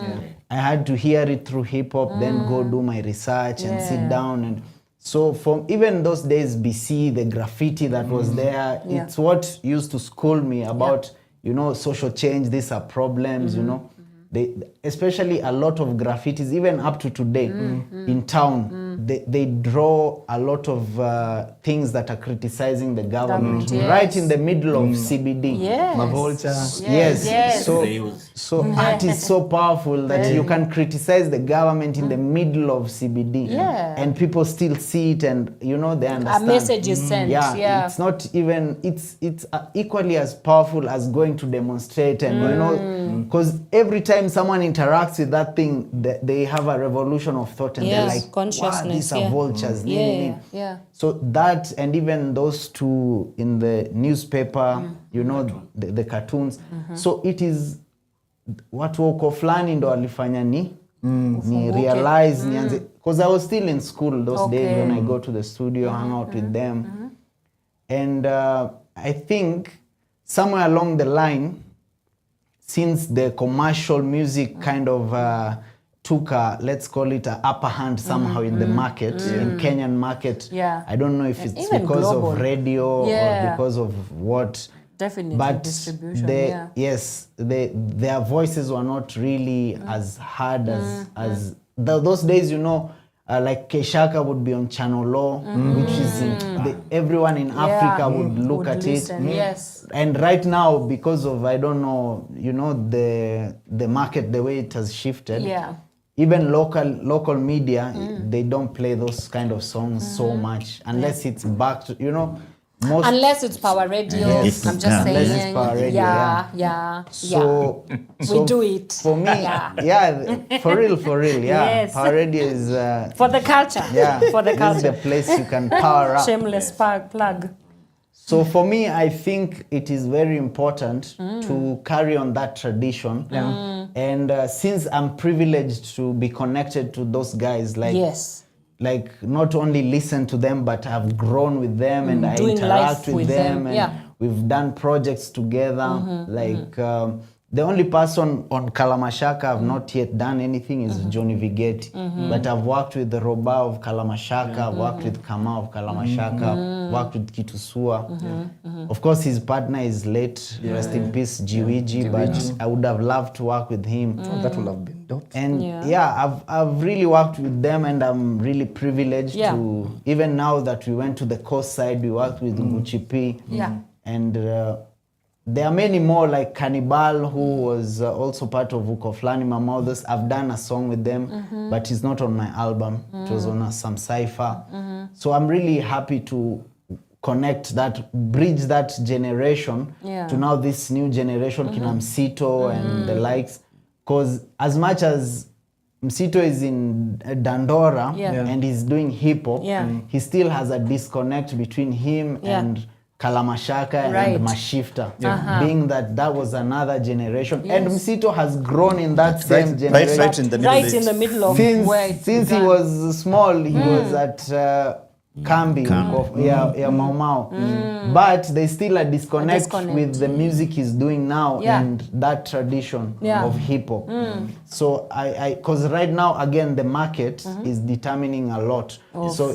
I had to hear it through hip hop, then go do my research and sit down. And so from even those days, BC, the graffiti that was there, it's what used to school me about, social change. These are problems, especially a lot of graffitis, even up to today in town, they draw a lot of things that are criticizing the government right in the middle of CBD. Yes. So art is so powerful that you can criticize the government in the middle of CBD, and people still see it, and they understand. A message is sent. It's not even, it's equally as powerful as going to demonstrate, and because every time someone interacts with that thing, they have a revolution of thought, and they're like, wow, these are vultures. So that, and even those two in the newspaper, the cartoons. So it is watu wako fulani ndo walifanya ni realize nianze, because I was still in school those days when I go to the studio, hang out with them. And I think somewhere along the line, since the commercial music kind of took a, let's call it, a upper hand somehow in the market, in Kenyan market. I don't know if it's even because global. Of radio or because of what. Definitely, but distribution. Their voices were not really as hard as those days, like Keshaka would be on Channel Law, which is everyone in Africa would look at listen. Yes. And right now, because of, I don't know, the market, the way it has shifted, even local media, they don't play those kind of songs so much, unless it's back to, unless it's Power Radio, I'm just saying. Unless it's Power Radio, So we do it. For me, for real, Yes. Power Radio is... for the culture. For the culture. This is the place you can power up. Shameless plug. So for me, I think it is very important to carry on that tradition. And since I'm privileged to be connected to those guys, like not only listen to them, but I've grown with them and I interact with them and we've done projects together. The only person on Kalamashaka I've not yet done anything is Johnny Vigeti. But I've worked with the Roba of Kalamashaka, I've worked with Kama of Kalamashaka, worked with Kitusua. Of course, his partner is late, rest in peace, DjCj, but I would have loved to work with him. That would have been dope. And I've really worked with them and I'm really privileged to, even now that we went to the coast side, we worked with Gucci P. And there are many more like Cannibal, who was also part of Ukoflani Mamothers. I've done a song with them, but it's not on my album. It was on some cypher. So I'm really happy to connect that, bridge that generation to now this new generation, Kina Msito and the likes. Because as much as Msito is in Dandora and he's doing hip hop, he still has a disconnect between him and Kalamashaka and Mashifta, being that was another generation. And Msito has grown in that same generation. Right in the middle of since he was small, he was at Kambi, Mau Mau. But there's still a disconnect with the music he's doing now and that tradition of hip hop. So because right now, again, the market is determining a lot. So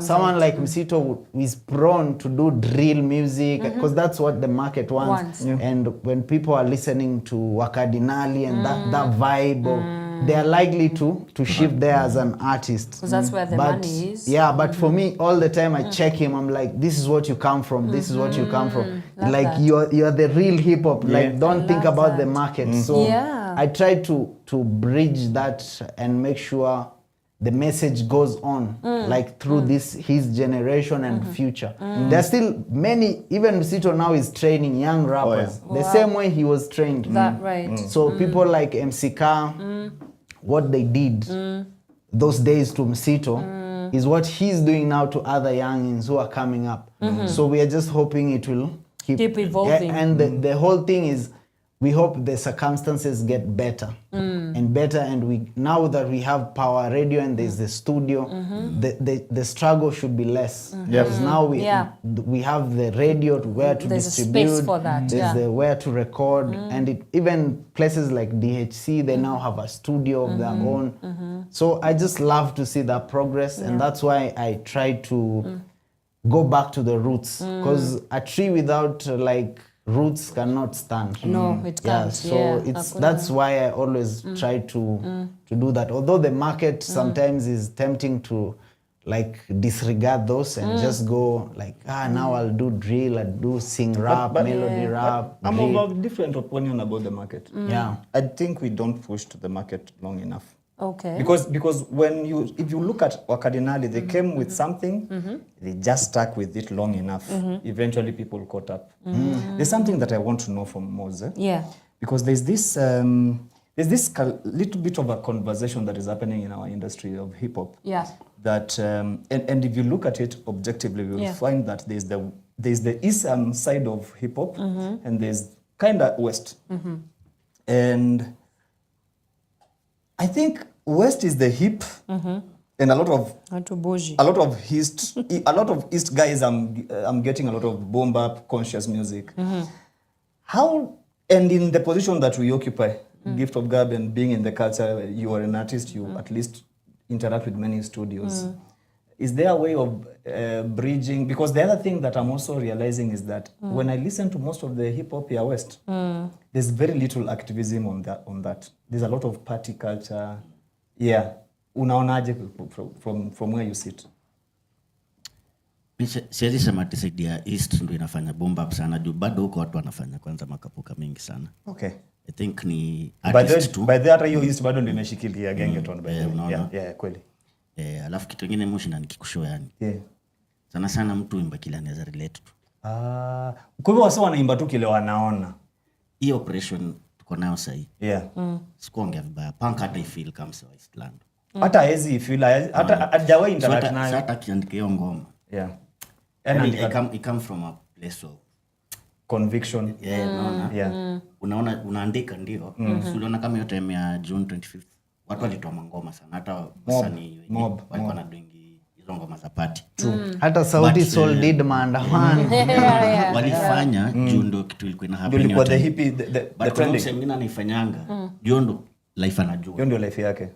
someone like Msito is prone to do drill music because that's what the market wants. And when people are listening to Wakadinali and that vibe, they are likely to shift there as an artist. Because that's where the money is. Yeah, but for me, all the time I check him, I'm like, this is what you come from, this is what you come from. Like you're the real hip hop. Like don't think about the market. So I try to bridge that and make sure the message goes on, like through his generation and future. There are still many, even Msito now is training young rappers the same way he was trained. So people like MCK, what they did those days to Msito is what he's doing now to other youngins who are coming up. So we are just hoping it will keep evolving. And the whole thing is, we hope the circumstances get better and better, and now that we have Pawa Radio and there's the studio, the struggle should be less. Because now we have the radio where to distribute, a space for that. There's the where to record, and even places like DjCj, they now have a studio of their own. So I just love to see that progress, and that's why I try to go back to the roots, because a tree without roots cannot stand. No, it can't. So that's why I always try to do that. Although the market sometimes is tempting to disregard those and just go now I'll do drill, I'll do sing rap, melody rap. I'm of a different opinion about the market. I think we don't push to the market long enough. Okay. Because if you look at Wakadinali, they came with something, they just stuck with it long enough. Eventually people caught up. There's something that I want to know from Mose. Because there's this little bit of a conversation that is happening in our industry of hip hop. That and if you look at it objectively, we will find that there's the eastern side of hip hop and there's kind of west. And I think West is the hip, and a lot of East guys. I'm getting a lot of boom bap conscious music. How, and in the position that we occupy, gift of gab and being in the culture, you are an artist. You at least interact with many studios. Is there a way of bridging? Because the other thing that I'm also realizing is that when I listen to most of the hip hop here West, there's very little activism on that. There's a lot of party culture. Unaonaje from where you sit? Siwezi sema ati side ya East ndio inafanya boom bap sana juu bado huko watu wanafanya kwanza makapuka mingi sana. Okay. I think ni artist tu. By the hata hiyo East bado ndio imeshikilia gengeton by the way. Kweli. Alafu kitu kingine moshi na nikikushow yani. Sana sana mtu imba kile anaweza relate tu. Kwa hivyo wasa wanaimba tu kile wanaona. Hii operation tuko nayo sahi. Sikuongea vibaya. Punk hata ifeel kama sawa Eastland. Hata hezi feel hata hajawahi interact nayo. Hata kiandike hiyo ngoma. And it come from a place of conviction. Unaona unaandika ndio. Unaona kama yote ya June 25th. Watu walitoa mangoma sana hata wasanii mob walikuwa na doing hizo ngoma za party. Hata Sauti Sol did maandamano. Walifanya juu ndo kitu ilikuwa ina happen. Ilikuwa the hippie the trending. Mimi naifanyanga. Juu ndo life anajua. Hiyo ndio life yake.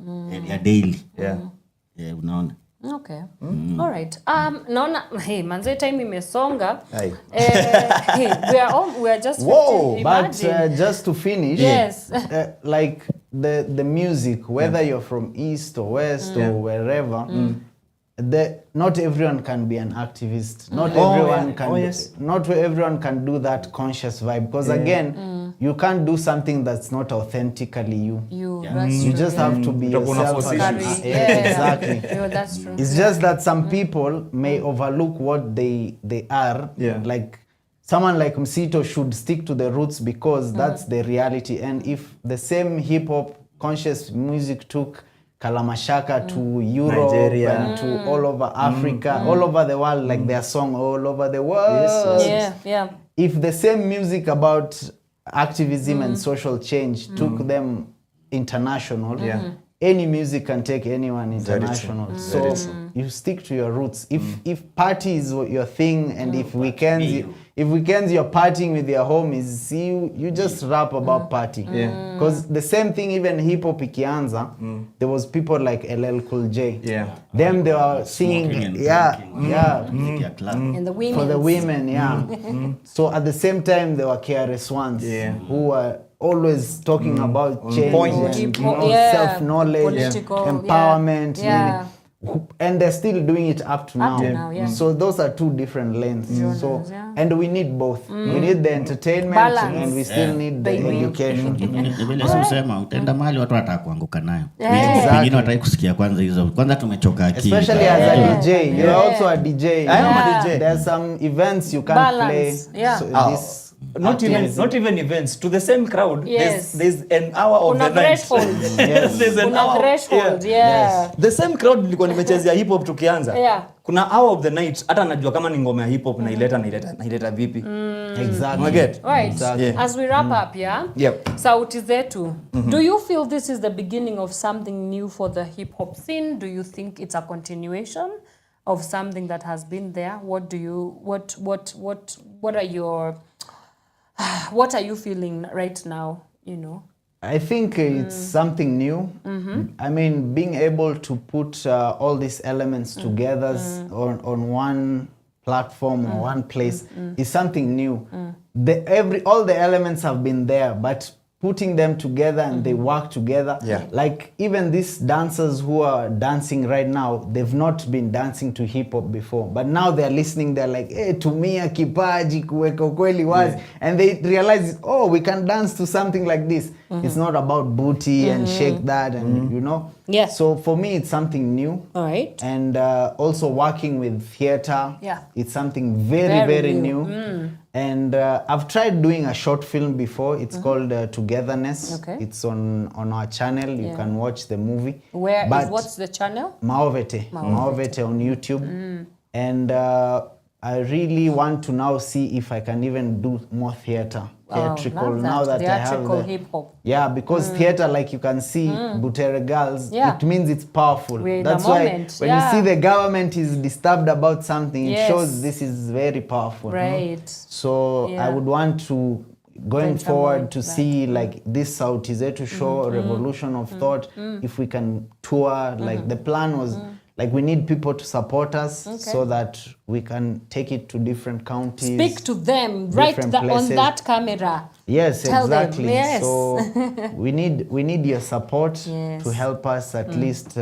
Ya daily. Unaona. Okay. All right. Naona manze time imesonga. We are just but just to finish, like the music, whether you're from east or west or wherever, not everyone can be an activist. Not everyone can. Not everyone can do that conscious vibe. Because again, you can't do something that's not authentically you. You just have to be yourself. Exactly. That's true. It's just that some people may overlook what they are. Like someone like Msito should stick to the roots because that's the reality. And if the same hip hop conscious music took Kalamashaka to Europe, Nigeria, and to all over Africa, all over the world, like their song all over the world. If the same music about activism and social change took them international, any music can take anyone international. So you stick to your roots. If party is your thing, and if weekends you're partying with your homies, you just rap about party. Because the same thing, even hip hop ikianza, there was people like LL Cool J. Them they were singing, and the women for the women, So at the same time there were KRS-Ones who were always talking about change and self-knowledge, empowerment, and they're still doing it up to now. So those are two different lanes. So and we need both. We need the entertainment balance, and we still need the education. Vile sema utaenda mahali watu watakuanguka nayo. Wengine wataki kusikia kwanza hizo. Kwanza tumechoka akili. Especially as a DJ. You're also a DJ. I am a DJ. There's some events you can't play. So this not even events to the same crowd. There's an hour of the night. There's an hour. The same crowd nilikuwa nimechezea hip hop tukianza. Kuna hour of the night hata najua kama ni ngoma ya hip hop naileta vipi. Exactly. Right. As we wrap up, Sauti Zetu. Do you feel this is the beginning of something new for the hip hop scene? Do you think it's a continuation of something that has been there? What are you feeling right now, I think it's something new. I mean, being able to put all these elements together on one platform or one place is something new. All the elements have been there, but putting them together and they work together. Like even these dancers who are dancing right now, they've not been dancing to hip hop before, but now they're listening, they're like, hey, tumia kipaji kuweka ukweli wazi. And they realize, oh, we can dance to something like this. It's not about booty and shake that and So for me, it's something new. All right. And also working with theater, it's something very new. And I've tried doing a short film before. It's called Togetherness. It's on our channel. You can watch the movie. What's the channel? Maovete on YouTube. And I really want to now see if I can even do more theatrical now that I have the hip hop. Because theater, like you can see Butere Girls, it means it's powerful. That's why when you see the government is disturbed about something, it shows this is very powerful. Right. So I would want to going forward to see like this Sauti Zetu show, Revolution of Thought, if we can tour. Like the plan was like we need people to support us so that we can take it to different counties. Speak to them right on that camera. Yes, Tell exactly. Them. Yes. So we need your support to help us at least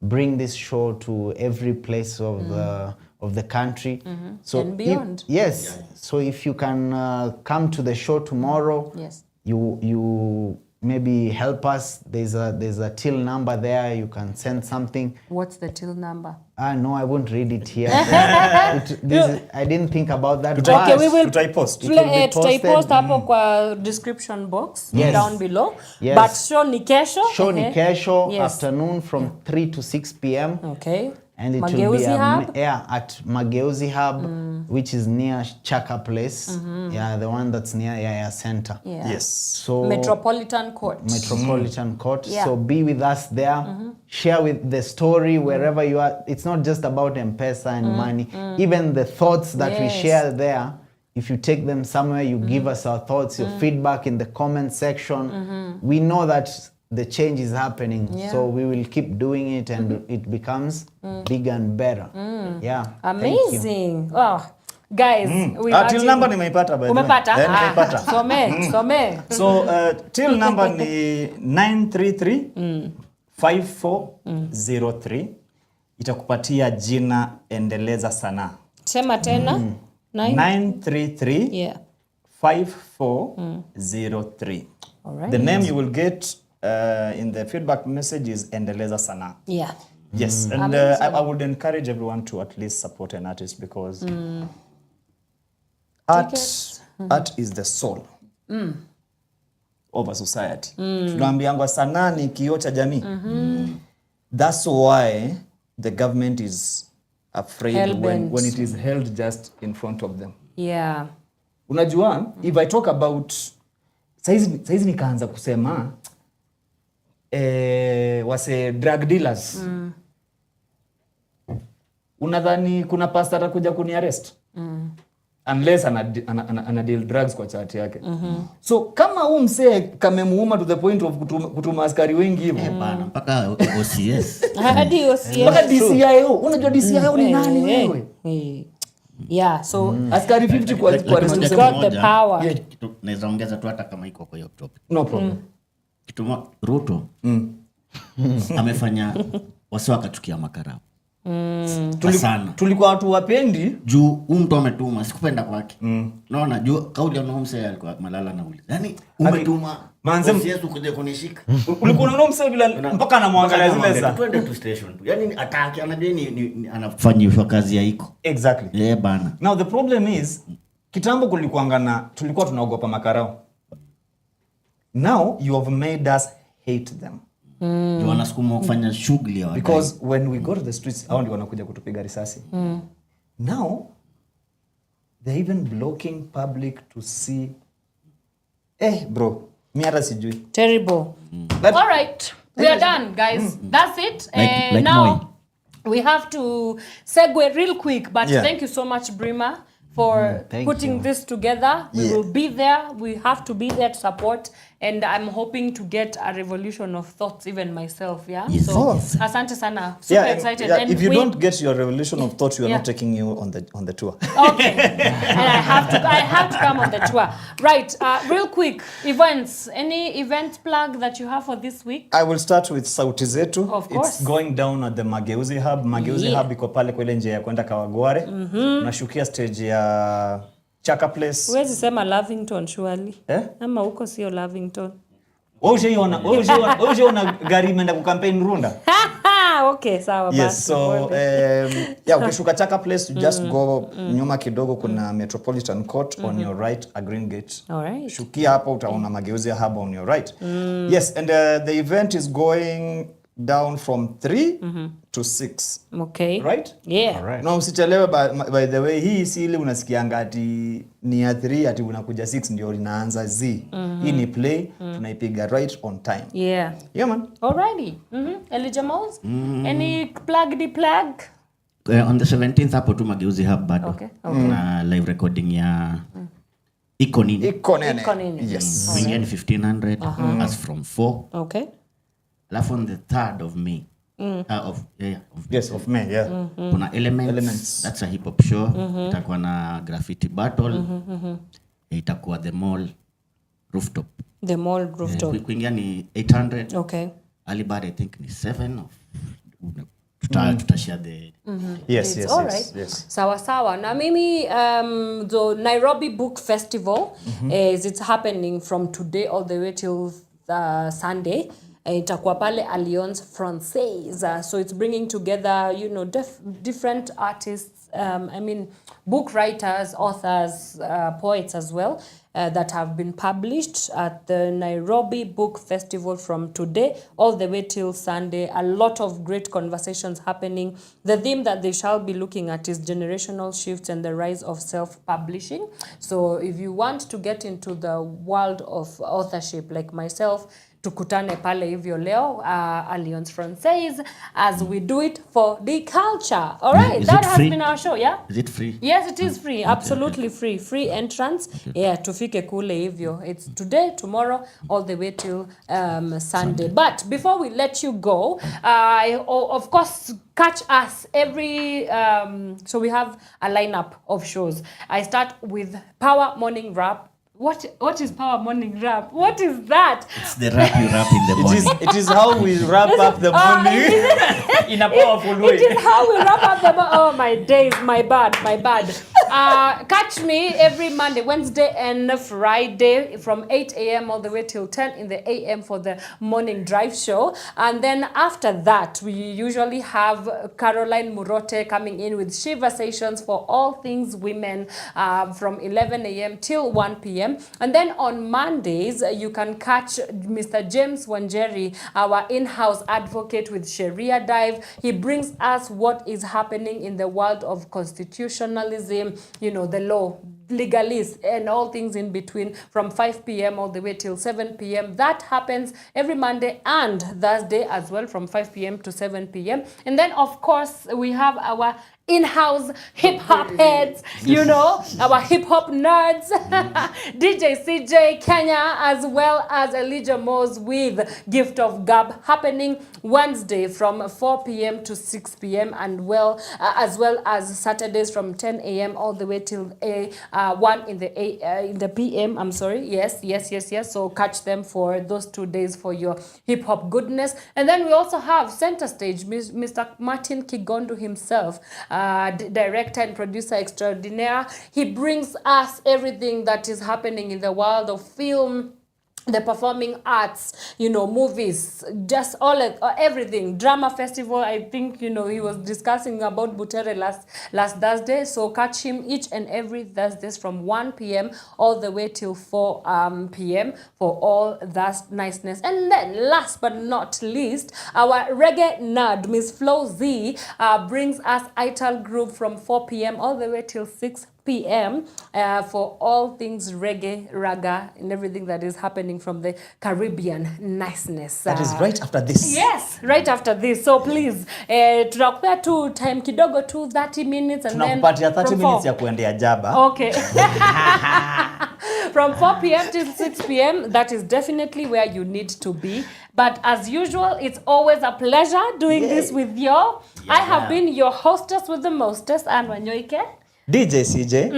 bring this show to every place of the country. So and beyond. So if you can come to the show tomorrow, you maybe help us. There's a till number there. You can send something. What's the till number? No, I won't read it here. I didn't think about that. Okay, we will post. Post hapo kwa description box down below. But show ni kesho. Show ni kesho afternoon from 3 to 6 p.m. Okay. And it will be Mageuzi Hub? at Mageuzi Hub, which is near Chaka Place. Yeah, the one that's near Center. Yeah. Yes. So Metropolitan Court. Metropolitan Court. Yeah. So be with us there. Share with the story wherever you are. It's not just about M-Pesa and money. Even the thoughts that we share there, if you take them somewhere, you give us our thoughts, your feedback in the comment section. We know that the change is happening, so we will keep doing it, and it becomes bigger and better. Yeah. Amazing. Oh, guys, we till number nimeipata by the way. Umepata? Nimeipata. Some. So till number ni 933 5403. Itakupatia jina Endeleza Sanaa. Sema tena. 933 5403. All right. The name you will get in the feedback message is Endeleza Sanaa. Yeah. Yes, and I would encourage everyone to at least support an artist because art is the soul of a society. Tunaambiangwa sanaa ni kioo cha jamii. That's why the government is afraid when it is held just in front of them. Yeah. Unajua, if I talk about saizi nikaanza kusema wase drug dealers. Unadhani kuna pastor atakuja kuni arrest? Unless ana deal drugs kwa chati yake. So kama msee kamemuuma to the point of kutuma askari wengi hivyo. Bana mpaka OCS. Hadi OCS. Mpaka DCIO. Unajua DCIO ni nani wewe? Yeah, so askari 50 kwa got the power. Yeah, naweza ongeza tu hata kama iko kwa hiyo topic. No problem. Kitu Ruto amefanya wasi wakachukia makarao. Tulikuwa watu wapendi juu mtu ametuma sikupenda kwake. Naona juu kauli ya mse alikuwa malala na uli. Yaani umetuma manze msiyesu kuja kunishika. Ulikuwa unaona mse bila mpaka anamwangalia zile za. Twende tu station tu. Yaani ataki anajua ni anafanyishwa kazi ya iko. Exactly. Bana. Now the problem is kitambo tulikuwa tunaogopa makarao. Now you have made us hate them. You wanasukuma kufanya shughuli ya wadai. Because when we go to the streets, hao ndio wanakuja kutupiga risasi. Now they're even blocking public to see. Bro, mi hata sijui. Terrible. All right, we are done, guys. That's it. Like now Moi. we have to segue real quick, but thank you so much, Brima, for putting this together. We will be there. We have to be there to support. And I'm hoping to get a revolution of thoughts, even myself, yeah? Yes. So, asante sana. Super excited. And if you don't get your revolution of thoughts, we are not taking you on the tour. Okay. And I have to come on the tour. Right. Real quick, events. Any event plug that you have for this week? I will start with Sauti Zetu. Of course. It's going down at the Mageuzi Hub. Mageuzi Hub iko pale kwa ile njia ya kwenda Kawagware. Nashukia stage ya Chaka Place. Huwezi sema Lavington surely. Ama huko sio Lavington. Ushaona gari imeenda kukampeni Runda? Okay, sawa basi. Yes, so ukishuka Chaka Place, you just go nyuma kidogo kuna Metropolitan Court on your right, a green gate. All right. Shukia hapo utaona Mageuzi Hub on your right. Yes, and the event is going down from 3 to 6. Okay. Right? Yeah. All right. Na usichelewe by the way, hii si ile unasikianga ati ni ya 3 ati unakuja 6 ndio inaanza Z. Hii ni play, tunaipiga right on time. Yeah. Yeah man. Alrighty. Elijah Mouse? Any plug? On the 17th hapo tu Mageuzi Hub bado. Okay. Na live recording ya Iko Nini. Yes. Bring in 1500 as from 4. Okay. Alafu on the 3rd of May. Of May, yeah. Kuna Elements. That's a hip hop show. Itakuwa na graffiti battle. Itakuwa the mall rooftop. The mall rooftop. Kuingia ni 800. Okay. Alibad I think ni 7 of tutashare the Yes. All right. Yes. Sawa. Na mimi the Nairobi Book Festival it's happening from today all the way till Sunday. itakuwa pale Alliance Française. So it's bringing together, you know, different artists, I mean, book writers, authors, poets as well, that have been published at the Nairobi Book Festival from today all the way till Sunday. A lot of great conversations happening. The theme that they shall be looking at is generational shifts and the rise of self-publishing. So if you want to get into the world of authorship like myself, tukutane pale hivyo leo, Alliance Française, as we do it for the culture. All right, that has been our show, yeah? Is it free? Yes, it is free, absolutely free. Free entrance. Yeah, tufike kule hivyo. It's today, tomorrow, all the way till Sunday. But before we let you go, of course, catch us every, so we have a lineup of shows. I start with Power Morning Rap. What is Power Morning Rap? What is that? It's the rap you rap in the morning. It is how we wrap up the morning in a powerful way. It is how we wrap up the morning. Oh, my days. My bad. Catch me every Monday, Wednesday, and Friday from 8 a.m. all the way till 10 in the a.m. for the morning drive show. And then after that, we usually have Caroline Murote coming in with Shivasations for all things women from 11 a.m. till 1 p.m. And then on Mondays, you can catch Mr. James Wanyoike, our in-house advocate with Sharia Dive. He brings us what is happening in the world of constitutionalism, you know, the law, legalist, and all things in between from 5 p.m. all the way till 7 p.m. That happens every Monday and Thursday as well from 5 p.m. to 7 p.m. And then, of course, we have our in-house hip-hop heads, you know, our hip-hop nerds, DjCj Kenya, as well as Elijah Moss with Gift of Gab, happening Wednesday from 4 p.m. to 6 p.m. and as well as Saturdays from 10 a.m. all the way till 1 in the p.m. I'm sorry. Yes. So catch them for those 2 days for your hip-hop goodness. And then we also have center stage, Mr. Martin Kigondo himself, director and producer extraordinaire. He brings us everything that is happening in the world of film, the performing arts, you know, movies, just everything. Drama festival, I think, you know, he was discussing about Butere last Thursday. So catch him each and every Thursdays from 1 p.m. all the way till 4 p.m. for all that niceness. And then last but not least, our reggae nerd, Miss Flozz, brings us Ital Group from 4 p.m. all the way till 6 p.m. For all things reggae, raga, and everything that is happening from the Caribbean niceness. That is right after this. Yes, right after this. So please, tunakupea tu time kidogo tu 30 minutes and then tunakupatia 30 minutes ya kuendea jaba. Okay. From 4 p.m. till 6 p.m., that is definitely where you need to be. But as usual, it's always a pleasure doing this with you. I have been your hostess with the mostest, and Wanyoike. DjCj.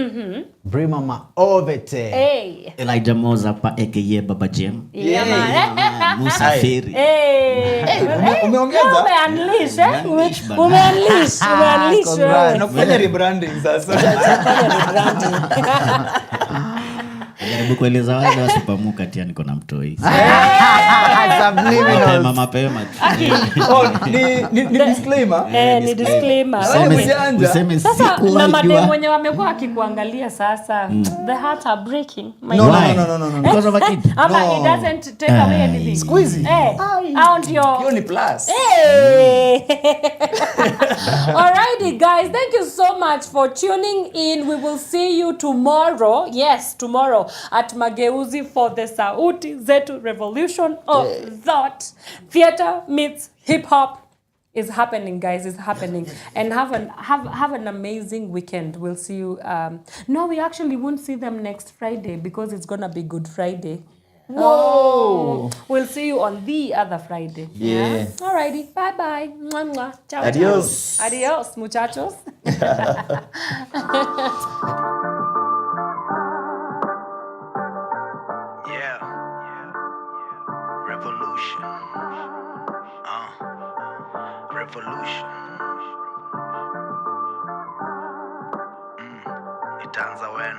Brima Maovete. Hey. Elijah Moza pa aka Baba Jem. Yeah, man. Musa Feri. Hey. Umeongeza? Umeunleash, Umeunleash. Tunafanya rebranding sasa. Jaribu kueleza wale wasipamuka tia niko na mtoi. Subliminal. Mapema. Ni disclaimer. Ni disclaimer. Useme sasa siku na madem wenye wamekuwa akikuangalia sasa, the hearts are breaking. No. Because of a kid. It doesn't take away anything. Squeezy. Out your. Hiyo ni plus. Alrighty, guys. Thank you so much for tuning in. We will see you tomorrow. Yes, tomorrow at Mageuzi for the Sauti Zetu Revolution of Thought. Theater meets hip hop is happening, guys. It's happening. And have an amazing weekend. We'll see you. No, we actually won't see them next Friday because it's gonna be Good Friday. Whoa! We'll see you on the other Friday. Yeah. Alrighty. Bye-bye. Mwah. Ciao. Adios. Adios, muchachos. Revolution. Revolution. Itaanza when?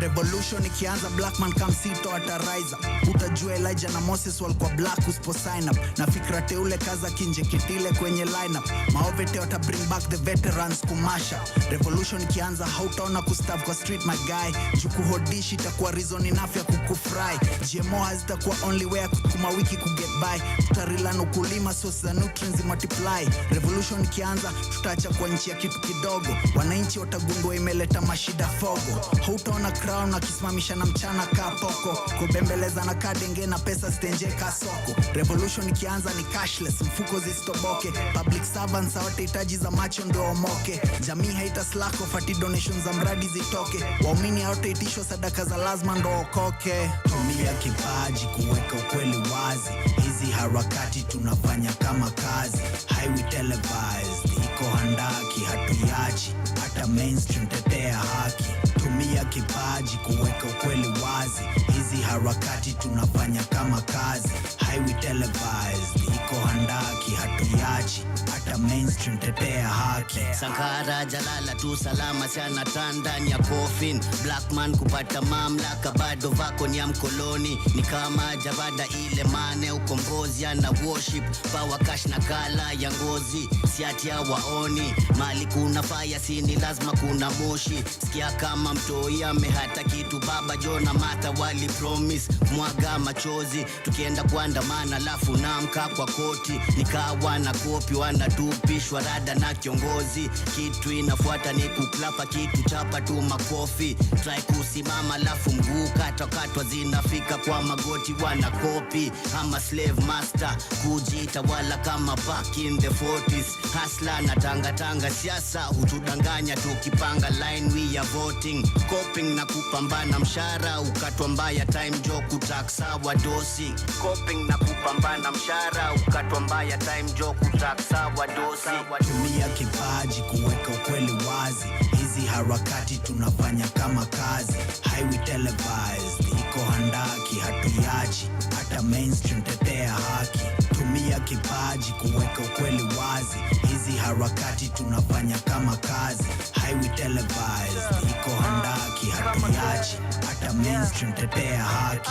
Revolution ikianza black man come sito atariza. Utajua Elijah na Moses walikuwa black uspo sign up. Na fikra teule kaza kinje kitile kwenye lineup. Maovete wata bring back the veterans kumasha. Revolution ikianza hautaona kustav kwa street my guy. Juku hodishi itakuwa reason enough ya kukufry. GMO hazitakuwa only way ya kukuma wiki kuget by. Tutarila ukulima source za nutrients multiply. Revolution ikianza tutaacha kwa nchi ya kitu kidogo. Wananchi watagundua imeleta mashida fogo. Hautaona crown na kisimamisha na mchana kaa poko. Kubembeleza na kadenge na pesa stenje ka soko. Revolution ikianza ni cashless, mfuko zistoboke. Public servants hawatahitaji za macho ndo omoke. Jamii haita slack off ati donations za mradi zitoke. Waumini hawataitishwa sadaka za lazima ndo okoke. Tumia kipaji kuweka ukweli wazi. Hizi harakati tunafanya kama kazi. Highway televised, iko handaki hatuyachi. Hata mainstream tetea haki. Tumia kipaji kuweka ukweli wazi. Hizi harakati tunafanya kama kazi. Highway televised, iko handaki hatuyachi. Hata mainstream tetea haki. Sankara jalala tu salama sana tandani ya coffin. Black man kupata mamlaka bado vako ni ya mkoloni. Ni kama jabada ile mane ukombozi na worship. Pawa cash na kala ya ngozi. Siati ya waoni. Mali kuna fire sini lazima kuna moshi. Sikia kama mtoi amehata kitu baba Jona mata wali promise. Mwaga machozi. Tukienda kuandamana lafu namka kwa koti. Nikawa na kopi wanatupishwa rada na kiongozi. Kitu inafuata ni kuklapa kitu chapa tu makofi. Try kusimama lafu mguu katwa zinafika kwa magoti wanakopi. Ama slave master kujiita wala kama back in the 40s. Hasla na tanga siasa hutudanganya tukipanga line we are voting. Coping na kupambana mshara ukatwa mbaya time jo kutaksa wadosi. Coping na kupambana mshara ukatwa mbaya time jo kutaksa wadosi. Tumia kipaji kuweka ukweli wazi. Hizi harakati tunafanya kama kazi. Highway televised, iko handaki hatuyachi. Hata mainstream tetea haki. Tumia kipaji kuweka ukweli wazi. Hizi harakati tunafanya kama kazi. Highway televised, iko handaki hatuyachi. Hata mainstream tetea haki.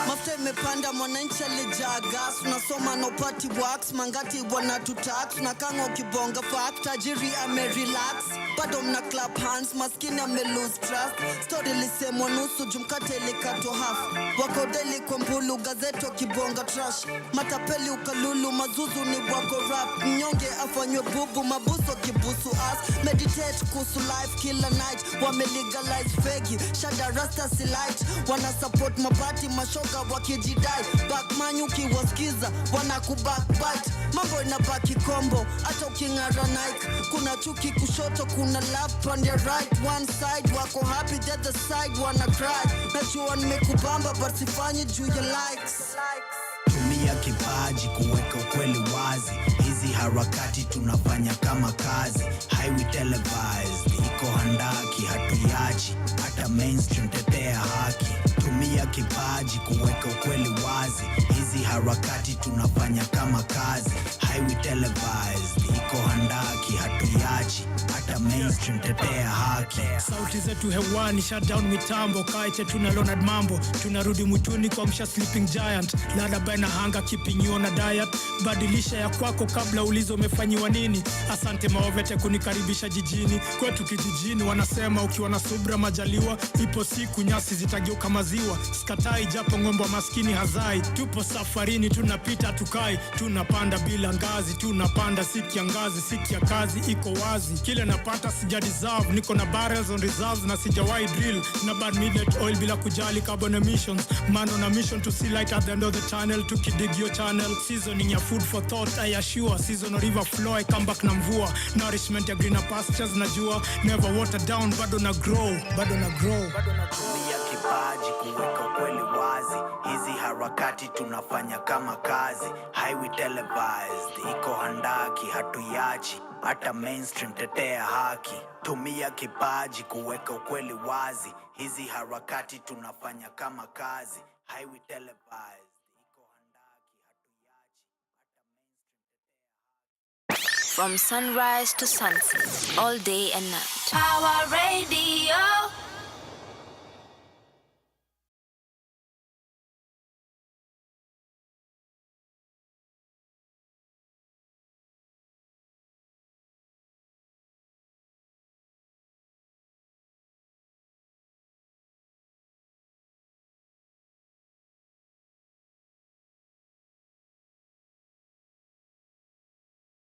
Mafuta imepanda mwananchi alijaa gas. Unasoma no party works. Mangati wanatutax. Unakanga ukibonga fact. Tajiri amerelax. Bado mna clap hands. Maskini ame lose trust. Story lisemwa nusu jumkate likato half. Wako daily kwa mbulu gazeto kibonga trash. Matapeli ukalulu mazuzu ni wako rap. Mnyonge afanywe bubu mabuso kibusu ass. Meditate kuhusu life kila night. Wame legalize fegi. Shada rasta si light. Wana support mabati mashoga wakijidai. Backman ukiwasikiza wanakubackbite. Mambo inabaki kombo hata ukingara Nike. Kuna chuki kushoto kuna love on your right. One side wako happy the other side wanna cry. Najua nimekubamba but sifanyi juu ya likes. Tumia kipaji kuweka ukweli wazi. Hizi harakati tunafanya kama kazi. Highway televised, iko handaki hatuyachi. Hata mainstream tetea haki. Tumia kipaji kuweka ukweli wazi. Hizi harakati tunafanya kama kazi. Highway televised, iko handaki hatuyachi. Hata mainstream tetea haki. Sauti zetu hewani, shut down mitambo. Kaiche tuna Leonard Mambo. Tunarudi mutuni kwa msha sleeping giant. Lada baina hanga keeping you on a diet. Badilisha ya kwako kabla ulizo umefanyiwa nini. Asante Maovete kunikaribisha jijini. Kwetu kijijini wanasema ukiwa na subra majaliwa. Ipo siku nyasi zitageuka maziwa. Skatai japo ngombo maskini hazai. Tupo safarini tunapita tukai. Tunapanda bila ngazi. Tunapanda siki ya ngazi. Siki ya kazi iko wazi. Kile napata sija deserve. Niko na barrels on reserves na sijawai drill. Na bad midnight oil bila kujali carbon emissions. Man on a mission to see light at the end of the tunnel. Tukidig your channel. Seasoning ya food for thought I assure. Season of river flow I come back na mvua. Nourishment ya greener pastures najua. Never water down bado na grow. Tumia kipaji kuweka ukweli wazi. Hizi harakati tunafanya kama kazi. Highway televised, iko handaki hatuyachi. Hata mainstream tetea haki. Tumia kipaji kuweka ukweli wazi. Hizi harakati tunafanya kama kazi. Highway televised, iko handaki hatuyachi. Hata mainstream tetea haki. From sunrise to sunset, all day and night. Power Radio.